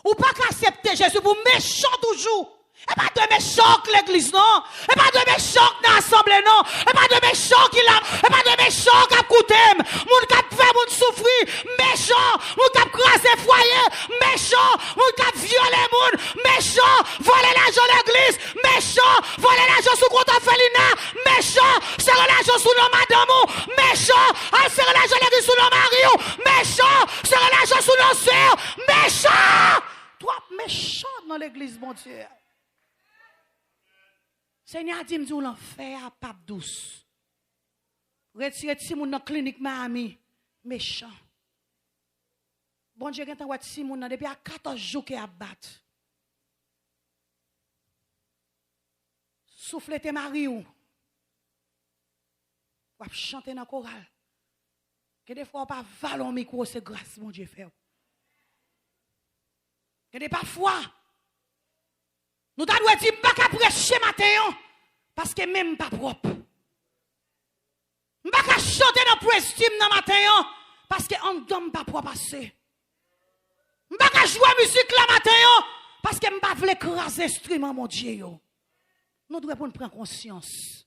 Ou pas qu'accepter Jésus pour méchant toujours. Et pas de méchant que l'église, non. Et pas de méchant que l'assemblée, non. Et pas de méchant qui l'a. Et pas de méchant qui a coûté. Moun qui a fait moun souffrir. Méchant. Moun qui a crasé foyer. Méchant. Moun qui a violé moun. Méchant. Voler l'argent de l'église. Méchant. Voler l'argent sous compte Félina. Méchant. Serrer l'argent sous nos madame. Méchant. Serrer l'argent de l'église sous nos maris. Méchant. Serrer l'argent sous nos sœurs. Méchant. Toi, méchant dans l'église, mon Dieu. Seigneur dit m'dou l'enfer à pape douce. Retire ti moun dans clinique Miami, méchant. Bon Dieu gen tan wè ti moun depuis à 14 jours qui a battu. Souffle te mari ou. Ou chanter dans chorale. Que des fois pas valon micro c'est grâce mon Dieu fait. Que des parfois nous t'avons dit pas qu'à prêcher matin parce que même pas propre. Pas qu'à chanter dans prestime dans matin parce que on donne pas propre assez. M'pas jouer musique la matin yo parce que m'pas vle écraser instrument mon Dieu yo. Nous devons prendre conscience.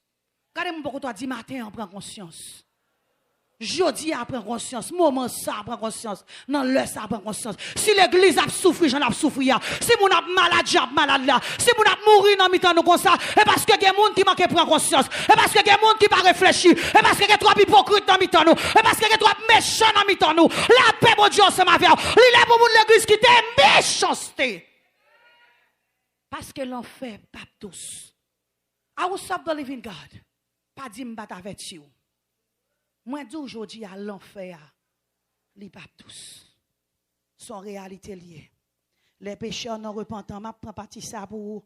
Regardez-moi pourquoi toi dit matin on prend conscience. Jodi a prend conscience, moment ça prend conscience, non l'heure ça prend conscience. Si l'église a souffert, j'en a souffert. Si mon a malade, j'ai malade là. Si mon a mourir dans mi-temps nous comme ça, et parce que y a monde qui manque prend conscience, et parce que y a monde qui pas réfléchir, et parce que y a trop hypocrite dans mi-temps nous, et parce que y a trop méchant dans mi-temps nous. La paix mon Dieu c'est ma vie. Il est pour mon l'église qui était méchanceté. Parce que l'enfer pas tous. I will serve the living God. Pas dit m'battre avec you. Moi, dis aujourd'hui à l'enfer, les pas tous. Son réalité liée. Les pécheurs non repentants, je prends partie ça pour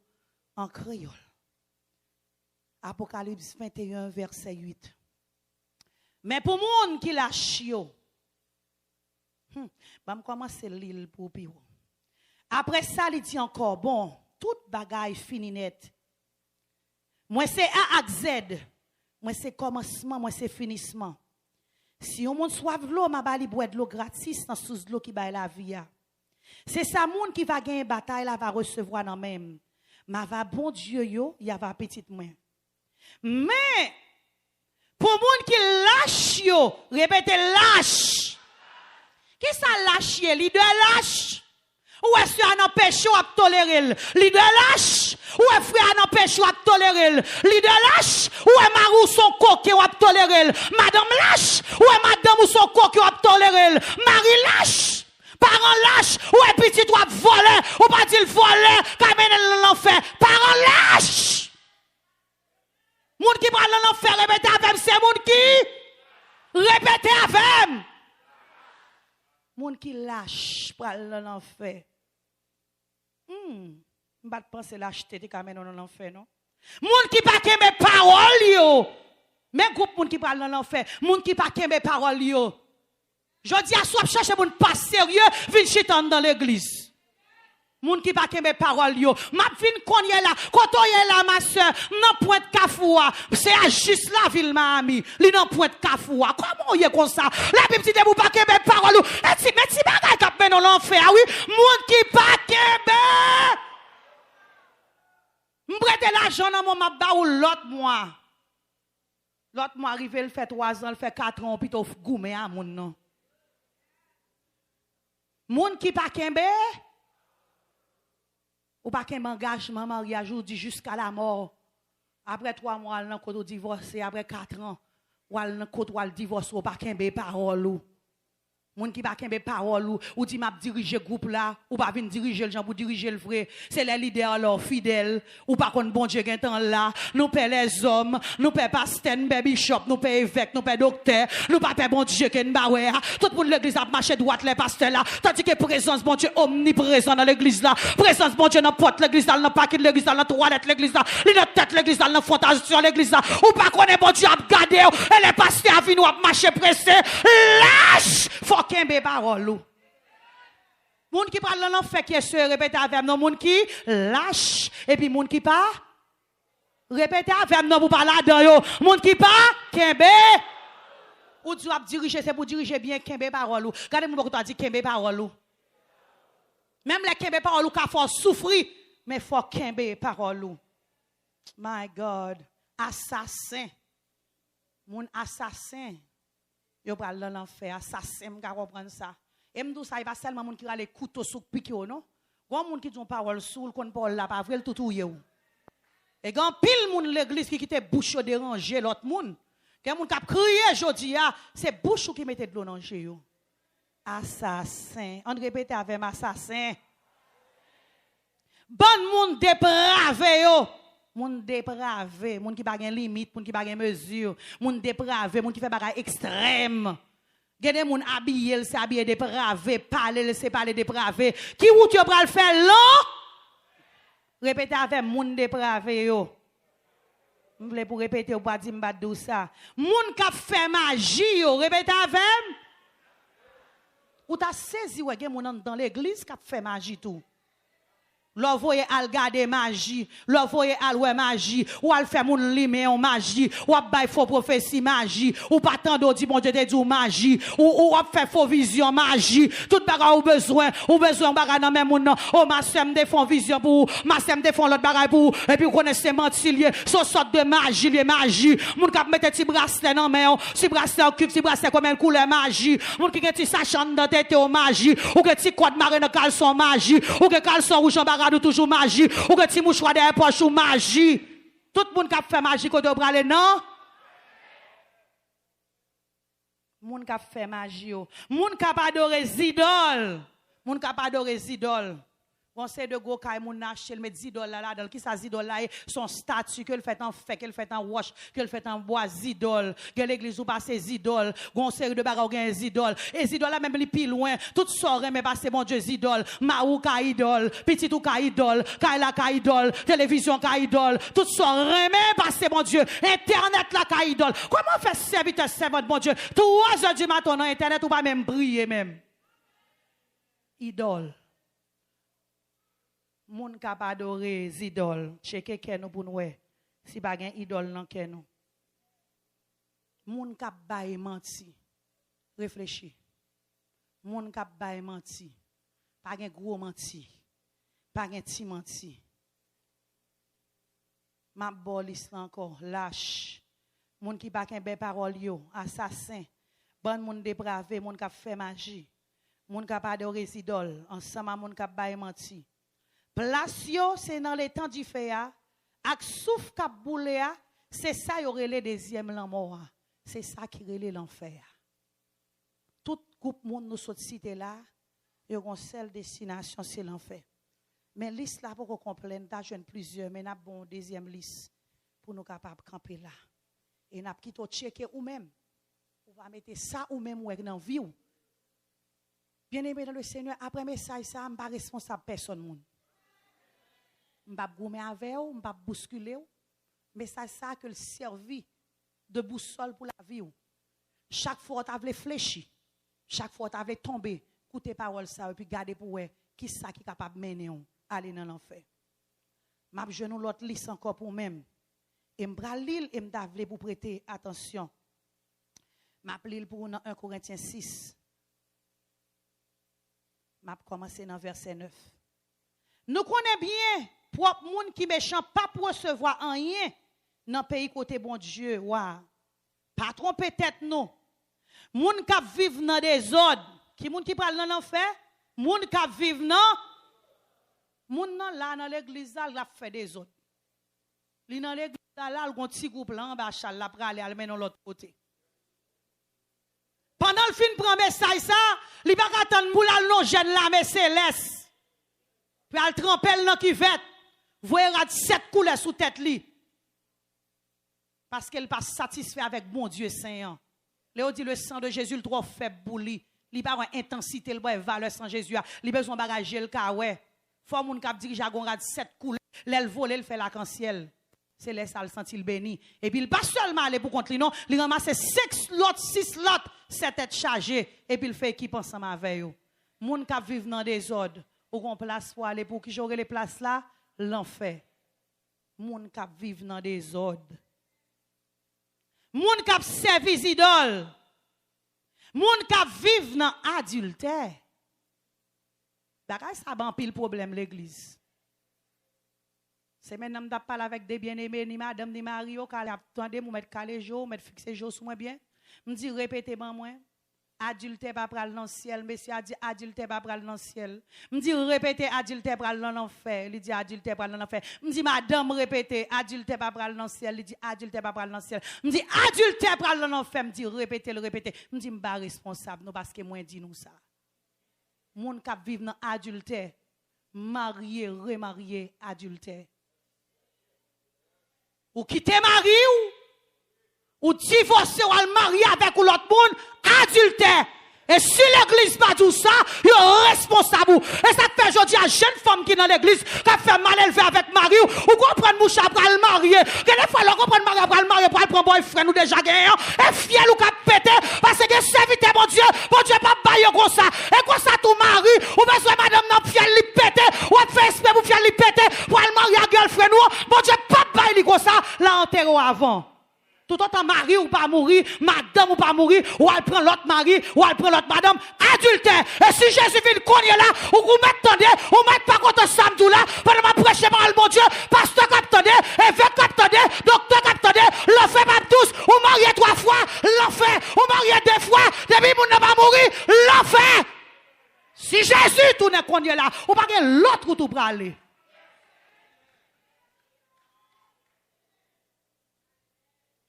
en créole. Apocalypse 21, verset 8. Mais pour monde qui lâche, je vais commencer l'île pour pire. Après ça, il dit encore, bon, toute bagaille fini net. Moi, c'est A à Z. Moi, c'est commencement, moi, c'est finissement. Si on monde soif l'eau, ma bali boit de l'eau gratis dans sous l'eau qui baille la vie. C'est ça monde qui va gagner bataille là va recevoir dans même. Ma va bon Dieu yo, il y a va petite moins. Mais pour monde qui lâche yo, répétez lâche. Qui ça lâche li de lâche? Ou est-ce qu'il y a un péché à tolérer? Li de lâche? Ou est-ce qu'il y a un péché à tolérer? Li de lâche? Ou est marou son coquet à tolérer? Madame lâche? Ou est madame ou son coquet à tolérer? Marie lâche? Parents lâche? Ou est petit ou à voler? Ou pas dit voler? Kamene l'enfer? Parents lâche? Moun qui parle l'enfer, répétez avec c'est moun qui? Répétez avec. Moun qui lâche parle l'enfer. Je ne pense pas l'acheter de caméra dans l'enfer, non? Moun qui pas qu'aimer parole yo. Mais groupe moun qui parle dans l'enfer, moun qui pas qu'aimer parole yo. Je dis à soi chercher moun pas sérieux, vinn chitan dans l'église. Moun qui pas qu'aimer parole yo. M'a vinn konye là, quand on là ma sœur, non pointe Kafoua, c'est à juste la ville Miami, li non pointe Kafoua. Comment y est comme ça? La Bible dit vous pas qu'aimer parole. Et si mais si bagay k'ap men dans l'enfer, oui, moun qui pas qu'aimer m'prête l'argent dans mon mabba ou l'autre mois. L'autre mois arrivé, il fait 3 ans, il fait 4 ans, puis il goumé à moun non. Moun qui pas kembe, ou pas kembe engagement, mariage, ou dit jusqu'à la mort. Après 3 mois, il n'a divorcé, après 4 ans, ou il n'a divorcé, ou pas kembe parole. Moun qui pa kembe parole ou dit m'a diriger groupe là ou pas venir diriger le gens pour diriger le vrai c'est les leaders alors fidèles ou pas kon bon Dieu gen temps là nous paie les hommes nous paie pasteur nous paie bishop nous paie évêque nous paie docteur nous pas paie bon Dieu ken ba ouais tout le monde l'église a marché droite les pasteurs là tandis que présence bon Dieu omniprésent dans l'église là présence bon Dieu dans porte l'église là dans paquet l'église là dans toilette l'église là dans tête l'église là dans fondation l'église là ou pas connaît bon Dieu a garder et les pasteurs viennent ou marcher pressé lâche kembe parole. Moun qui parle dans l'enfer qui est sûr, répétez avec nous. Moun qui lâche. Et puis moun qui pas. Répétez avec nous pour parler là-dedans yo. Moun qui pas. Kembe. Ou tu vas diriger, c'est pour diriger bien kembe parole. Regardez-moi pourquoi tu as dit kembe parole. Même les kembe parole, il faut souffrir. Mais il faut kembe parole. My God. Assassin. Moun assassin. Yo parle dans l'enfer, assassin, m'ka comprendre ça. Et m'dou ça, il pas seulement moun qui a les couteaux sous pique non. Gon moun qui dit parole sous, kon parole là pas vrai tout ouye ou. Et gon pile moun l'église qui quitte bouche déranger l'autre moun. Gen moun k'ap crier jodi a, c'est bouche qui mette de l'eau dans chez yo. Assassin. On répète avec assassin. Bon moun dépravé yo. Moun dépravé, moun qui pas gen limite, moun qui pas gen mesure, moun dépravé, moun qui fait bagay extrême. Gade moun habillé, c'est habillé dépravé, parler, c'est parler dépravé. Qui ou tu pral faire long? Répétez avec moun dépravé yo. M'vle pour répéter ou pas dire m'bat dou ça. Moun qui fait magie yo, répétez avec. Ou t'as saisi ou gen moun dans l'église qui fait magie tout. L'envoyer à regarder magie, l'envoyer à louer magie, ou à faire mon limé en magie, ou à bailler faux prophétie magie, ou pas tant d'autres bon Dieu te dit magie, ou à faire faux vision magie, tout bagage ou besoin bagage dans même monde, oh ma sœur me défend vision pour, ma sœur me défend l'autre bagage pour, et puis vous connaissez mentilier, son sorte de magie, les magie, moun k'ap mette petit bracelet dans main, petit bracelet en cube, petit bracelet comme une couleur magie, moun qui petit sachet dans tête au magie, ou que petit code marine dans caleçon magie, ou que caleçon rouge en bagage toujours magie, ou que ti mouchoir derrière poche ou magie. Tout le monde qui a fait magie côté bralé non? Moun qui a fait magie, moun qui a adoré zidol, moun qui a adoré zidol. On sait de gros kay moun acheter met 10 $ là dans qui ça zidol là son statut que le fait en fait que le fait en roche que le fait en bois zidol que l'église ou passe zidol gon série de bagarre gen zidol et zidol là même li pi loin tout sort mais passer mon Dieu zidol maou ka idol petit ou ka idol kaila ka idol télévision ka idol tout sort mais passer mon Dieu internet là ka idol comment faire serviteur servant mon Dieu 3 heures du matin dans internet ou pas même briller même idole. Moun k'ap adoré zidol, cheke ken nou pou nou si pa gen idol nan ken nou. Moun k'ap baye menti, réfléchi. Moun k'ap baye menti, pa gen gros menti, pa gen ti menti. Ma bolis encore, lâche. Moun ki pa gen be parole yo, assassin. Bon moun dépravé, moun k'ap fait magie. Moun k'ap adoré zidol, ensemble moun k'ap baye menti. Place yo, c'est dans les temps du feu, ak souf k'ap boule, c'est ça yo relé deuxième l'amour. C'est ça qui relé l'enfer. Tout groupe monde nous sot cité là, yo gon seule destination c'est l'enfer. Mais liste là pour qu'on comprenne, ta jeune plusieurs, mais n'a bon deuxième liste pour nous capable camper là. Et n'a quitté checker ou même. On va mettre ça ou même ou dans vie ou. Bien-aimé dans le Seigneur, après message ça, m'pas responsable personne moun. M'pas goumer avec ou, m'pas bousculer ou. Mais ça que le servi de boussole pour la vie ou. Chaque fois tu avais fléchi, chaque fois tu avais tombé, écoutez parole ça et puis garder pour qui ça qui capable mener ou aller dans l'enfer. M'a genou l'autre liste encore pour même. Et m'bra lire et m'davle pour prêter attention. M'a lire pour 1 Corinthiens 6. M'a commencé dans verset 9. Nous connaissons bien propre monde qui méchant pas pour recevoir rien dans pays côté bon Dieu. Wa. Pas tromper tête non. Moun qui vivent dans des ordres, qui moun qui parle dans l'enfer, moun qui vivent dans moun nan là dans l'église là l'a fait des autres. Li dans l'église là gon petit groupe là en bas chal la prale al men l'autre côté. Pendant le fin prend message ça, li pas attendre pour la non jeune là mais céleste. Puis al tremper dans qui vête. Voyez 7 couleurs sous tête li. Parce qu'elle pas satisfait avec bon Dieu Saint. Léo dit le sang de Jésus le trop faible pour lui. Il pas une intensité, il pas valeur sans Jésus. Il besoin bagager le ka ouais. Faut moun k'ap dirige à gon 7 couleurs, l'elle vole, elle fait l'arc-en-ciel. C'est les sale sentil béni. Et puis il pas seulement aller pour contre lui non, il ramasse 6 lots, 7 têtes chargées et puis il fait équipe ensemble avec eux. Moun k'ap vivre dans des ordres, ou gon place pour aller pour qui j'aurai les places là, l'enfer. Moun k'ap vivre dans des ordres. Moun k'ap servi idole. Moun k'ap vivre dans adultère. Bagay ça ban pile problème l'église. C'est maintenant m'ta parler avec des bien-aimés ni madame ni Mario k'al attendez mou mettre calé jour, mettre fixer jour sous moi bien. Me dit répétez ban moi. Adultère pas pral dans le ciel, monsieur a dit adultère pas pral dans le ciel. Me dit répétez adultère pral dans l'enfer, il dit adultère pral dans l'enfer. Me dit madame répétez adultère pas pral dans le ciel, il dit adultère pas pral dans le ciel. Me dit adultère pral dans l'enfer, me dit répétez. Me dit m'pa responsable nous parce que moi dit nous ça. Moun k'ap vive dans adultère, marié, remarié, adultère. Ou quitter mari ou divorcer ou al marier avec l'autre monde, adultère. Et si l'église pas tout ça, il est responsable. Et ça fait aujourd'hui à jeune femme qui dans l'église, qui fait mal élevé avec mari, ou comprendre mouche après le marier. Quelle fois l'on comprend mari après le marier, pour prendre boyfriend ou déjà gagnant, et fiel ou cap pété, parce que serviteur mon Dieu pas bailler comme ça. Et comme ça tout mari, ou besoin madame n'a fiel li pété, ou fait esprit pour fiel li avant. Tout autant mari ou pas mourir, madame ou pas mourir, ou elle prend l'autre mari, ou elle prend l'autre madame, adultère. Et si Jésus vient cogner là, ou vous mettez, ou mettez pas contre samedi là, pendant ma prêcher par le bon Dieu, pasteur captonné, évêque captonné, docteur captonné, l'enfer pas tous, ou marié 3 fois, l'enfer, ou marié 2 fois, depuis moun n'a pas mourir, l'enfer. Si Jésus tourne cogner là, ou pas l'autre ou tout pour aller.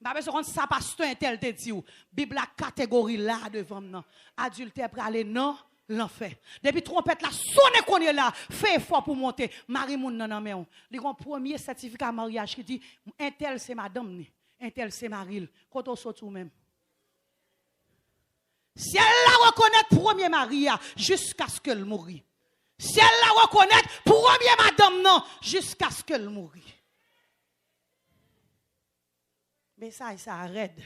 Parce que ça pasteur tel te dit, Bible la catégorie là devant nous. Adultère pour aller non, l'enfer. Depuis trompette la sonne qu'on est là, fait effort pour monter. Marie moun nan nan on. Li gon premier certificat mariage qui dit un tel c'est madame ni, un tel c'est Maril. Quand on sort tout même. Si elle la reconnaît premier mari jusqu'à ce qu'elle mourit. Si elle la reconnaît premier madame non jusqu'à ce qu'elle mourit. Mais ça arrête.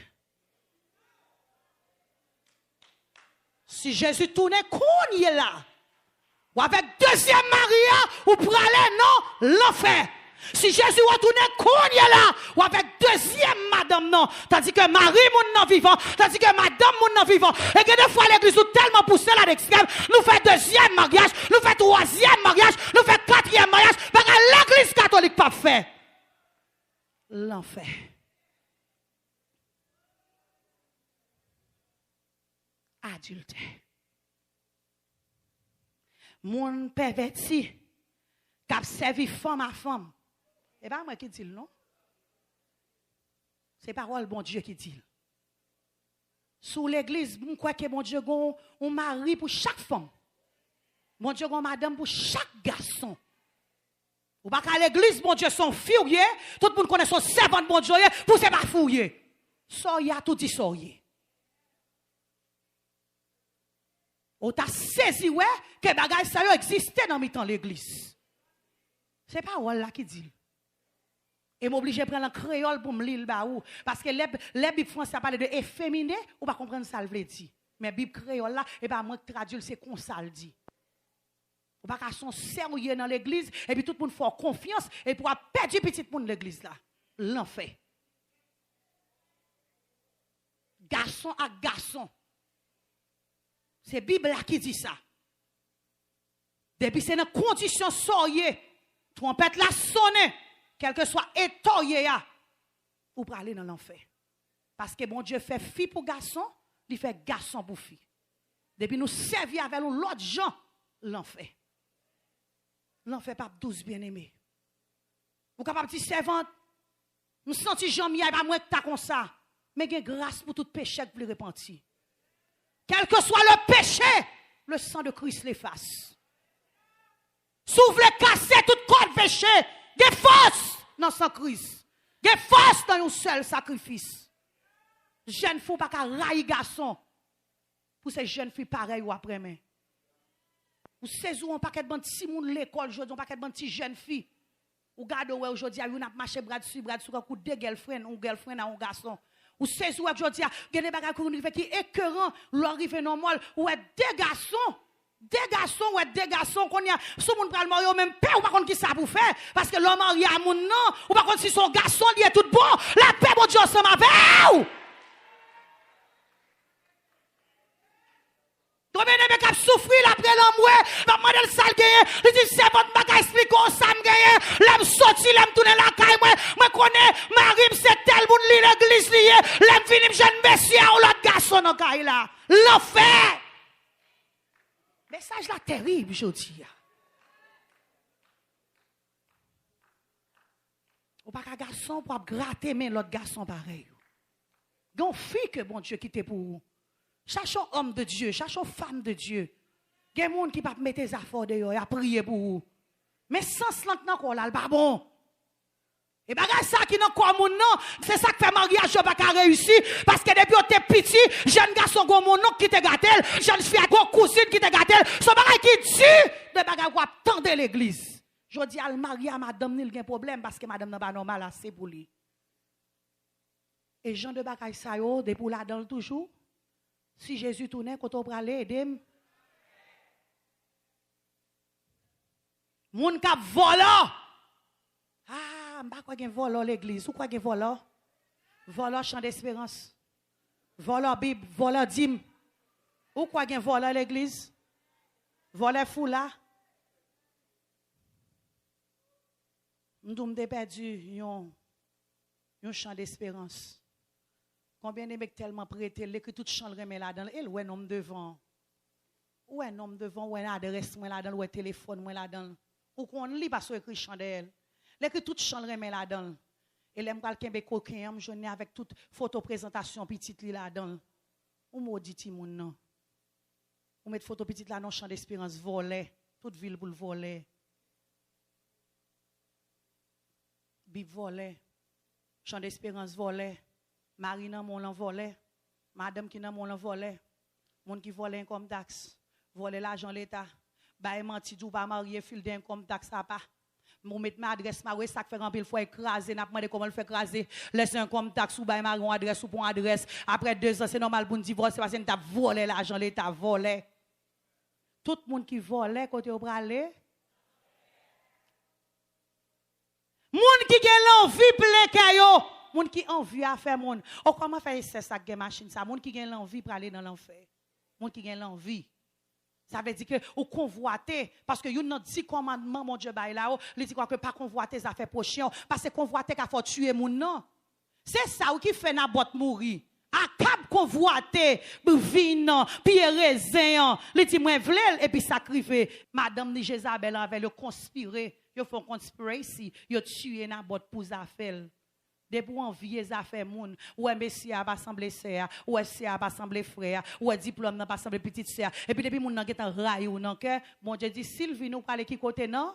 Si Jésus tourne qu'on y est là, ou avec deuxième Maria, ou pour aller non, l'enfer. Si Jésus retourne qu'on y est là, ou avec deuxième madame non, tandis que Marie moun non vivant, tandis que madame moun non vivant, et que des fois l'église nous tellement poussé là d'extrême, nous fait deuxième mariage, nous fait troisième mariage, nous fait quatrième mariage, parce que l'église catholique pas fait. L'enfer. Adultère. Mon perverti, qui a servi femme à femme. Et pas moi qui dis non. C'est parole bon Dieu qui dit. Sous l'église, je crois que bon Dieu a un mari pour chaque femme. Bon Dieu a une madame pour chaque garçon. Ou pas qu'à l'église, bon Dieu, son fouillé, tout le monde connaît son servant bon Dieu, pour se pas fouiller. Soyez tout dit soyez. On t'a saisi ouais que bagay ça existait dans mi-temps l'église. C'est pas elle là qui dit. Et m'oblige à prendre un créole pour me lire ba ou parce que les Bible français parle de efféminé ou pas comprendre ça le veut dire. Mais Bible créole là et pas moi traduire c'est comme ça le dit. Ou pas qu'à son sérieux dans l'église et puis tout le monde fait confiance et pour perdre petit monde l'église là. L'enfer. Garçon à garçon. C'est la Bible qui dit ça. Depuis c'est dans condition soyez, trompette la sonne, quel que soit étoyé ou pour aller dans l'enfer. Parce que bon Dieu fait fille pour garçon, il fait garçon pour fille. Depuis nous servir avec l'autre gens, l'enfer. L'enfer pas 12 bien-aimés. Vous capable de dire servante, nous senti Jean-Mia pas moins que ta comme ça, mais il y a grâce pour tout péché que vous repentir. Quel que soit le péché, le sang de Christ l'efface. Si vous voulez casser toute corde péché, il y a force dans le sang de Christ. Il y a force dans un seul sacrifice. Jeune fille pas qu'à railler garçon. Pour ces jeunes filles pareilles ou après mais. Ou saisissez un paquet de bande si moun l'école aujourd'hui, un paquet de bande si jeunes filles. Ou gardez aujourd'hui, on a marché bras dessus un coup de girlfriend, ou girlfriend à un garçon. Ou c'est où aujourd'hui, il y a des bagages qui sont écœurants, l'arrivée normale, ou des garçons ou des garçons qu'on y a, si on prend le mari, même paix, ou pas contre qui ça pour faire, parce que l'homme marié à mon nom, ou pas contre si son garçon, il est tout bon, la paix, mon Dieu, ensemble avec vous. Donc, bien-aimé, qui a souffert après l'homme, m'a demandé le sale gagné, il dit, c'est votre bagage, explique ça me gagné, l'aime sorti, l'aime tourner la caille, moi, connais, Marie, c'est tel, moun li l'église lié, l'aime fini, jeune messie, ou l'autre garçon, dans caille là. L'enfer! Message là terrible, je dis. Ou pas qu'un garçon pour gratter, mais l'autre garçon pareil. Gon fille que bon Dieu quitte pour vous. Cherchons homme de Dieu, cherchons femme de Dieu. Il y a des gens qui ne peuvent pas mettre des affaires dehors et prier pour vous. Mais sans cela, il n'est pas bon. Et bagay ça qui n'a pas mon nom, c'est ça qui fait mariage pas qu'à réussir. Parce que depuis que tu es petit, jeune garçon qui mon nom qui te gâte, jeune fille qui cousine qui te gâte, son bagay qui tue de bagay qui attendre l'église. Je dis à le marié à madame, il y a un problème parce que madame n'a pas normal assez pour lui. Et Jean de bagay ça yo, depuis là dans toujours. Si Jésus tournait, quand on prend aider, moun k'ap volant. Ah, m'pa quoi gen volant l'église, ou quoi gen volant? Volant chant d'espérance. Volant Bible, volant dîme. Ou quoi gen volant l'église? Volant foula. Nous avons perdu un chant d'espérance. Combien de mecs tellement prêtés, que tout chant remet là-dedans. Et où est un homme devant? Où est un homme devant? Où est une adresse là-dedans? Où est un téléphone là-dedans? Ou qu'on lit parce que écrit chant d'elle. Que tout chant remet là-dedans. Et l'aime quelqu'un be coquin, je n'ai avec toute photo présentation petite là-dedans. Ou maudit ti moun non. Ou mettre photo petite là dans champ d'espérance volé, toute ville pour le voler. Bib volé. Champ d'espérance volé. Marie nan mon l'en volé. Madame qui nan mon l'en volé. Moun qui volé income tax. Volé l'argent l'État. Baye menti dou pas marié fil d'income tax ça pas. Mon mettre ma adresse ma ça fait remplir fois écraser n'a demandé comment le faire écraser laisse un comme taxe ou bail ma adresse ou pour adresse après 2 ans c'est normal pour divorcer parce que t'a volé l'argent l'État volé tout le monde qui volait côté au bralé moun qui gen l'envie plein yo moun qui envie à faire moun oh comment faire ça gen machine ça moun qui gen l'envie pour aller dans l'enfer moun qui gen l'envie. Ça veut dire que ou convoiter parce que you n'a dit commandement mon Dieu bail là, il dit quoi que pas convoiter ça fait prochain parce que convoiter qu'a faut tuer moun non. C'est ça ou qui fait na botte mourir. A cap convoiter vin puis raisin, il dit moi vle et puis sacrifier madame ni Jézabel avec le conspirer, yo font conspiracy, yo tuer na botte pour affaire. De pour envier les affaires moun ou un messie a pas semblé sœur ou un sœur a pas semblé frère ou un diplôme n'a pas semblé petite sœur et puis depuis moun nan getan ray ou nan cœur mon Dieu dit Sylvie nous parler qui côté non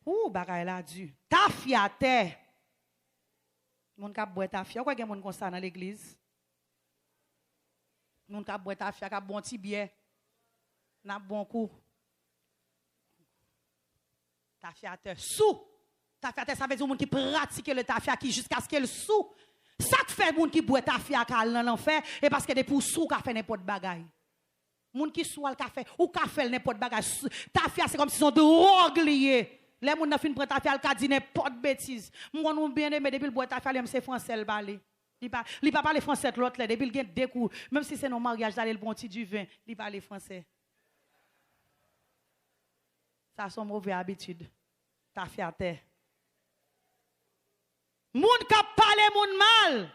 ou bagay la du ta fiaté moun ka boire ta fia quoi gen moun comme ça dans l'église moun ka boire ta fia ka bon ti bien n'a bon coup ta fiaté sous tafia ça veut dire monde qui pratique le tafia qui jusqu'à ce qu'elle sous ça fait monde qui boit tafia dans l'enfer et parce que des pour sous qu'a fait n'importe bagaille monde qui sous le café ou qu'a fait n'importe bagaille tafia c'est comme si son drogue lié les monde n'a fin prendre tafia le dit n'importe bêtise moi nous bien aimé depuis le boit tafia c'est français le parler il pas parler français l'autre là depuis il gagne deux coups même si c'est non mariage d'aller le bon petit du vin il parler français ça sont mauvaise habitude tafia terre. Moun k'ap parler moun mal.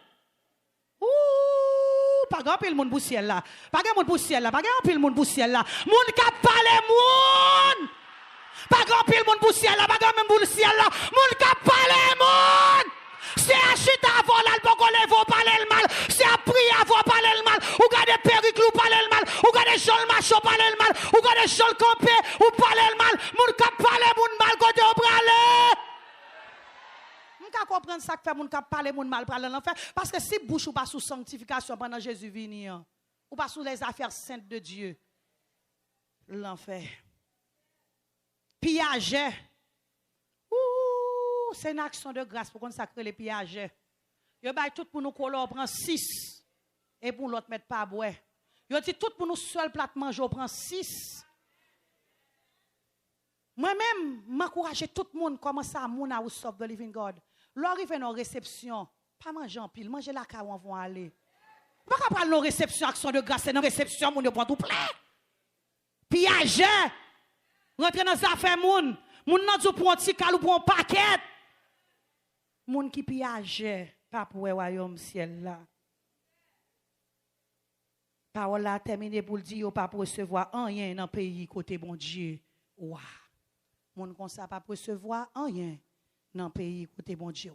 Ouh, pas grand pile moun pour ciel là. Pas grand moun pour ciel là, pas grand pile moun pour ciel là. Moun k'ap parler moun. Pas grand pile moun pour ciel là, pas grand même pour ciel là. Moun k'ap parler moun. C'est acheter avant là pour qu'on lever parler le mal. C'est à prier avant parler le mal. Ou garder péricle ou parler le mal. Ou garder chol macho parler le mal. Ou garder chol campé ou parler le mal. Moun k'ap parler moun mal côté au bralé. Ka comprendre ça que fait moun ka parler moun mal parler l'enfer parce que si bouche ou pas sous sanctification pendant Jésus vini ou pas sous les affaires saintes de Dieu l'enfer pillager c'est une action de grâce pour consacrer les pillager yo bay tout pour nous couleur prend 6 et pour l'autre mettre pas boire yo dit tout pour nous seul plat manger prend 6 moi-même m'encourager tout le monde commence à moun house of the living God. L'arrive dans réception, pas manger en pile, manger la ka où on va aller. Pas qu'à prendre nos réceptions action de grâce, dans réception moun yo prend tout plein. Piager. Rentrer dans affaire moun nan dou prend petit cal ou prend paquet. Moun qui piager, pas pour royaume ciel là. Parole là terminé pour dire yo pas pour recevoir rien dans pays côté bon Dieu. Ouah. Moun kon sa pas recevoir rien dans pays côté bon Dieu.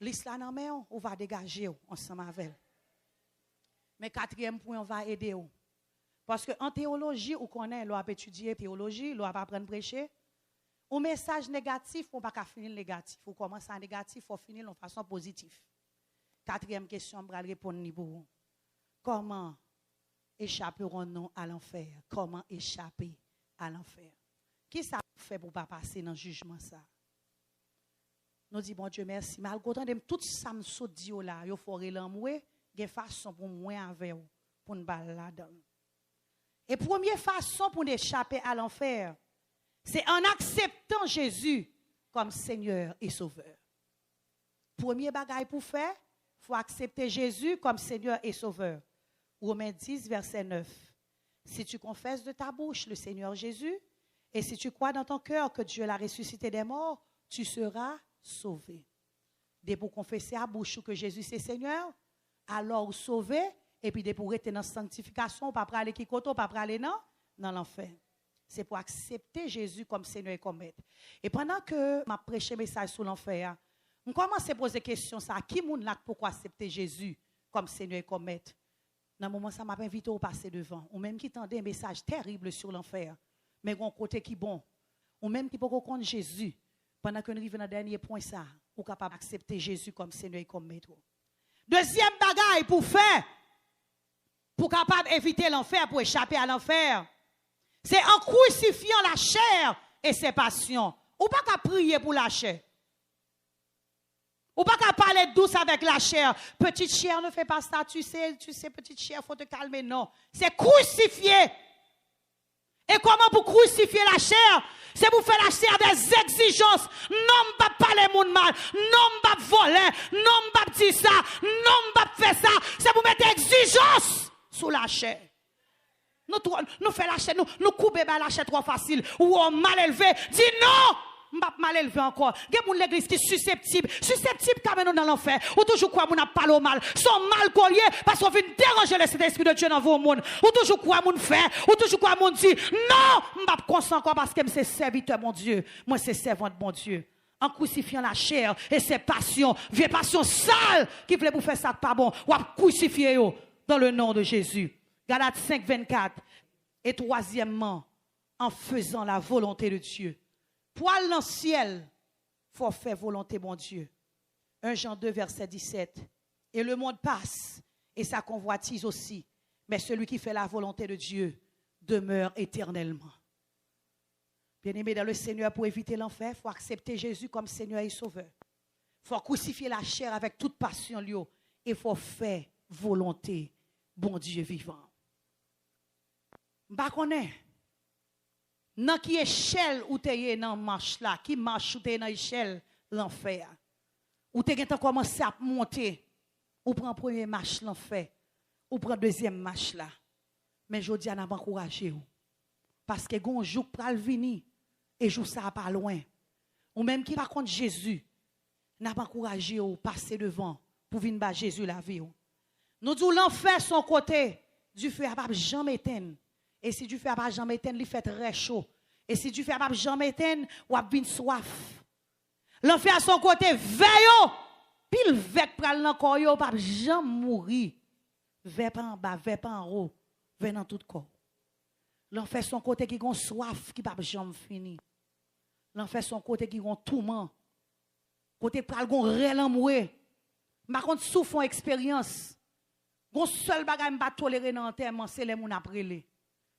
L'islam nan men on va dégager ensemble avec. Mais quatrième point on va aider ou. Parce que en théologie on connaît l'on a étudier théologie, l'on a pas apprendre prêcher. Un message négatif on pas ka finir négatif, ou commencer en négatif, faut finir en façon positive. Quatrième question on va répondre ni pour. Comment échapperons-nous à l'enfer? Comment échapper à l'enfer? Qui ça fait pour pas passer dans le jugement ça? Nous disons, bon Dieu, merci. Malgré tout ça me saute dit là, il faut l'amour, il y a une façon pour moi avec vous, pour nous baller là-dedans. Et première façon pour échapper à l'enfer, c'est en acceptant Jésus comme Seigneur et Sauveur. Premier bagage pour faire, il faut accepter Jésus comme Seigneur et Sauveur. Romains 10, verset 9. Si tu confesses de ta bouche le Seigneur Jésus, et si tu crois dans ton cœur que Dieu l'a ressuscité des morts, tu seras sauvé. Dès pour confesser à bouche que Jésus c'est Seigneur, alors sauvé, et puis dès pour être dans la sanctification, pas aller qui côté, pas aller dans l'enfer. C'est pour accepter Jésus comme Seigneur et comme Maître. Et pendant que je prêche le message sur l'enfer, je commence à poser des questions. Qui est là pourquoi accepter Jésus comme Seigneur et comme Maître? Dans le moment, ça m'a invité à passer devant. Ou même qui tendait un message terrible sur l'enfer. Mais un côté qui est bon. Ou même qui peut comprendre Jésus. Pendant que nous arrivons dans le dernier point, ça, ou capable d'accepter Jésus comme Seigneur et comme Maître. Deuxième bagaille pour faire, pour capable éviter l'enfer, pour échapper à l'enfer, c'est en crucifiant la chair et ses passions. Ou pas qu'à prier pour la chair. Ou pas qu'à parler douce avec la chair. Petite chair ne fait pas ça, tu sais, petite chair, il faut te calmer. Non, c'est crucifier. Et comment pour crucifier la chair? C'est pour faire la chair des exigences. Non, pas parler mon mal. Non, pas voler. Non, pas dire ça. Non, pas faire ça. C'est pour mettre exigence sur la chair. Nous faisons la chair, nous coupons la chair trop facile. Ou on mal élevé. Dis non! Je pas mal élevé encore. Il y a l'église qui est susceptible quand même dans l'enfer. Ou toujours quoi, on n'a pas le mal. Son mal collier parce qu'on vient déranger le Saint-Esprit de Dieu dans vos mondes. Ou toujours quoi, on fait. Ou toujours quoi, on dit non, je ne pas consent encore parce que c'est serviteur, mon Dieu. Moi, c'est servante, mon Dieu. En crucifiant la chair et ses passions, vieilles passions sales qui voulaient vous faire ça pas bon. Ou à crucifier dans le nom de Jésus. Galates 5, 24. Et troisièmement, en faisant la volonté de Dieu. Poil dans le ciel, il faut faire volonté, mon Dieu. 1 Jean 2, verset 17. Et le monde passe, et sa convoitise aussi. Mais celui qui fait la volonté de Dieu demeure éternellement. Bien-aimé dans le Seigneur, pour éviter l'enfer, il faut accepter Jésus comme Seigneur et Sauveur. Il faut crucifier la chair avec toute passion, et il faut faire volonté, bon Dieu vivant. Je connais. Dans qui échelle ou t'es dans marche là, qui marche ou t'es dans l'échelle l'enfer. Ou t'es commencé à monter, ou prend première marche l'enfer, ou prend deuxième marche là. Mais je dis à n'a pas encouragé parce que gon jour pral venir et jour ça pas loin. Ou même qui par contre Jésus n'a pas encouragé ou passer devant pour venir bas Jésus la vie. Nous disons l'enfer son côté, du feu a pas jamais éteindre. Et si du feu a pas jamais éteindre, il fait très chaud. Et si du feu a pas jamais éteindre, ou a bien soif. L'enfer à son côté veille, pile vec pral nan corps yo pas jamais mourir. Vec en bas, vec en haut, vec dans tout corps. L'enfer son côté qui gon soif qui pas jamais fini. L'enfer son côté qui gon tourment. Côté pral gon rel en moué. Par contre souffre expérience. Gon seul bagay m'pa tolérer dans enterrement, c'est les moun après les.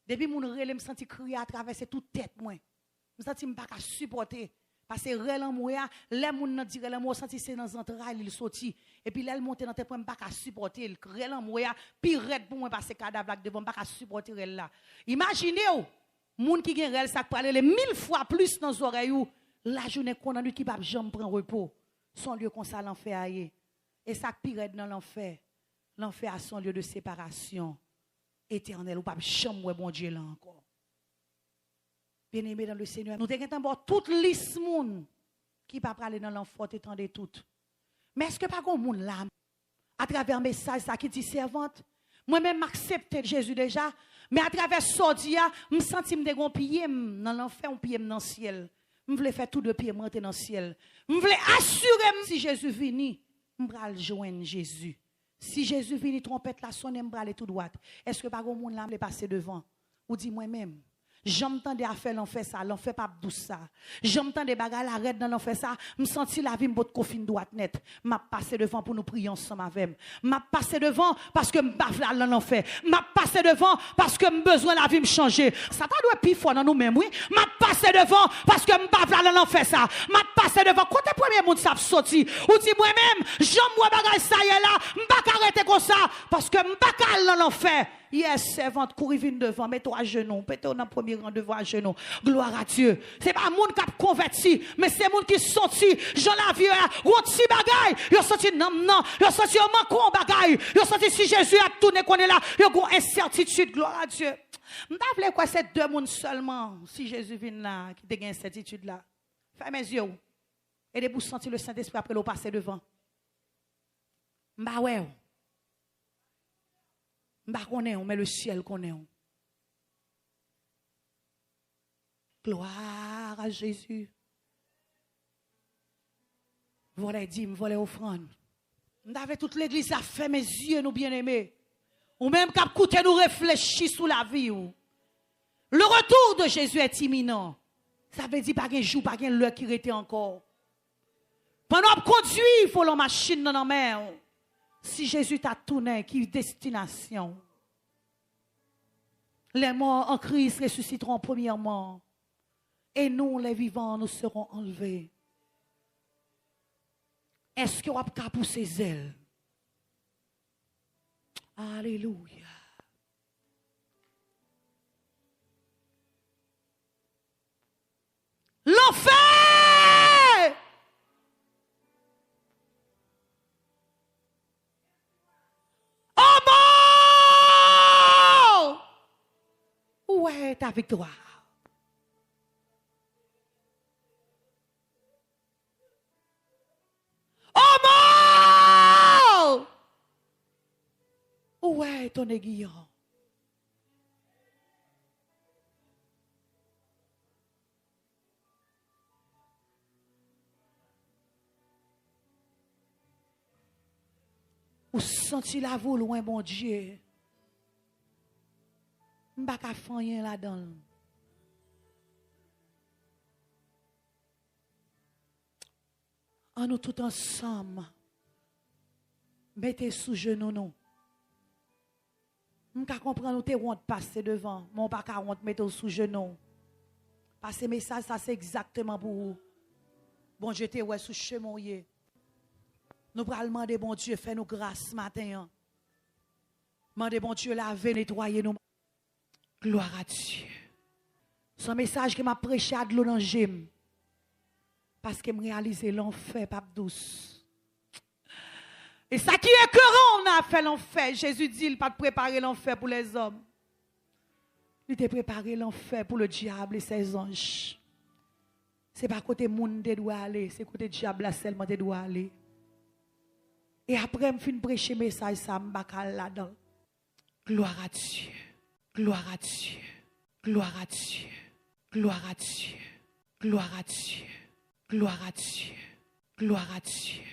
Depuis mon relais me senti crier à traverser toute tête moi. Me senti me pas supporter parce que relais en moi, les moun nan dire les moi senti c'est dans entrailles il sorti et puis là il monter dans tête moi me pas supporter le relais en moi pire raide pour moi parce que cadavre devant pas supporter là. Imaginez moun qui gen relais ça parler les 1000 fois plus dans les oreilles la journée qu'on a qui pas jamais prend repos. Son lieu comme ça l'enfer aille. Et ça pire dans l'enfer. L'enfer a son lieu de séparation éternel ou pas chambre bon Dieu là encore. Bien-aimé dans le Seigneur, nous devons toute liste moun qui pas parler dans l'enfer étendez tout. Mais est-ce que pas grand monde là à travers message ça qui dit servante, moi même m'accepter Jésus déjà, mais à travers sordia, me senti me gon pied dans l'enfer, on pied dans le ciel. Je voulais faire tout de pied monter dans le ciel. Je voulais assurer si Jésus vini, je vais joindre Jésus. Si Jésus vient, trompette la sonne, me aller tout droit. Est-ce que par contre monde là me passer devant ou dit moi-même j'entends à faire l'enfer ça, l'enfer pas douce ça. J'entends des bagages arrête dans l'enfer ça, me senti la vie me botte coffine droite net. M'a passé devant pour nous prier ensemble avec. M'a passé devant parce que me bave dans l'enfer. M'a passé devant parce que me besoin la vie me changer. Ça doit plus fort dans nous même oui. M'a passé devant parce que me bave dans l'enfer ça. M'a passé devant côté premier monde ça sorti. Ou dit moi-même, j'aime moi bagage ça y est là, me pas arrêter comme ça parce que me pas dans l'enfer. Yes, servante, cours vine devant, mets-toi à genoux, mets-toi dans le premier rang devant à genoux. Gloire à Dieu. C'est pas monde qui a converti, mais c'est monde qui sorti, Jean la vieux, roti bagay, yo sorti non, yo sorti au manquant bagay, yo sorti si Jésus a tourné qu'on est là, yo gon incertitude, gloire à Dieu. M'davle quoi c'est deux monde seulement, si Jésus vient là, qui te gagne incertitude là. Fermez mes yeux. Et de vous sentir le Saint-Esprit après le passer devant. M'ba ouais. M'ba connaît, mais le ciel connaît. Gloire à Jésus. Voilà dîme, voilà offrande. M'avait toute l'église a fait mes yeux nous bien-aimés. Ou même qu'à écouter nous réfléchir sur la vie. Le retour de Jésus est imminent. Ça veut dire pas un jour, pas un l'heure qui était encore. Pendant qu'on conduit, il faut la machine dans la mer. Si Jésus t'a tourné, qui destination? Les morts en Christ ressusciteront premièrement. Et nous, les vivants, nous serons enlevés. Est-ce qu'on va pousser ses ailes? Alléluia. L'enfer! Oh mort! Où est ta victoire? Oh mort! Où est ton aiguillon? Ou senti la voix loin, mon Dieu. M'ba ka faire rien là-dedans. En nous tout ensemble, mettez sous genou nous. M'ka comprendre nous te honte passer devant, mon pas ka honte mettez sous genou. Parce que message ça c'est exactement pour vous. Bon Dieu te ouais sous chemin. Nous pral demander bon Dieu fais nous grâce ce matin. Demander bon Dieu laver nettoyer nous. Gloire à Dieu. Son message que m'a prêché à de l'eau dans le gym. Parce que me réaliser l'enfer pas douce. Et ça qui est que on a fait l'enfer. Jésus dit il pas préparer l'enfer pour les hommes. Il t'a préparé l'enfer pour le diable et ses anges. C'est pas côté monde qui doit aller, c'est côté diable là seulement qui doit aller. Et après, je finis prêcher le message, ça me là-dedans. Gloire à Dieu. Gloire à Dieu. Gloire à Dieu. Gloire à Dieu. Gloire à Dieu. Gloire à Dieu. Gloire à Dieu.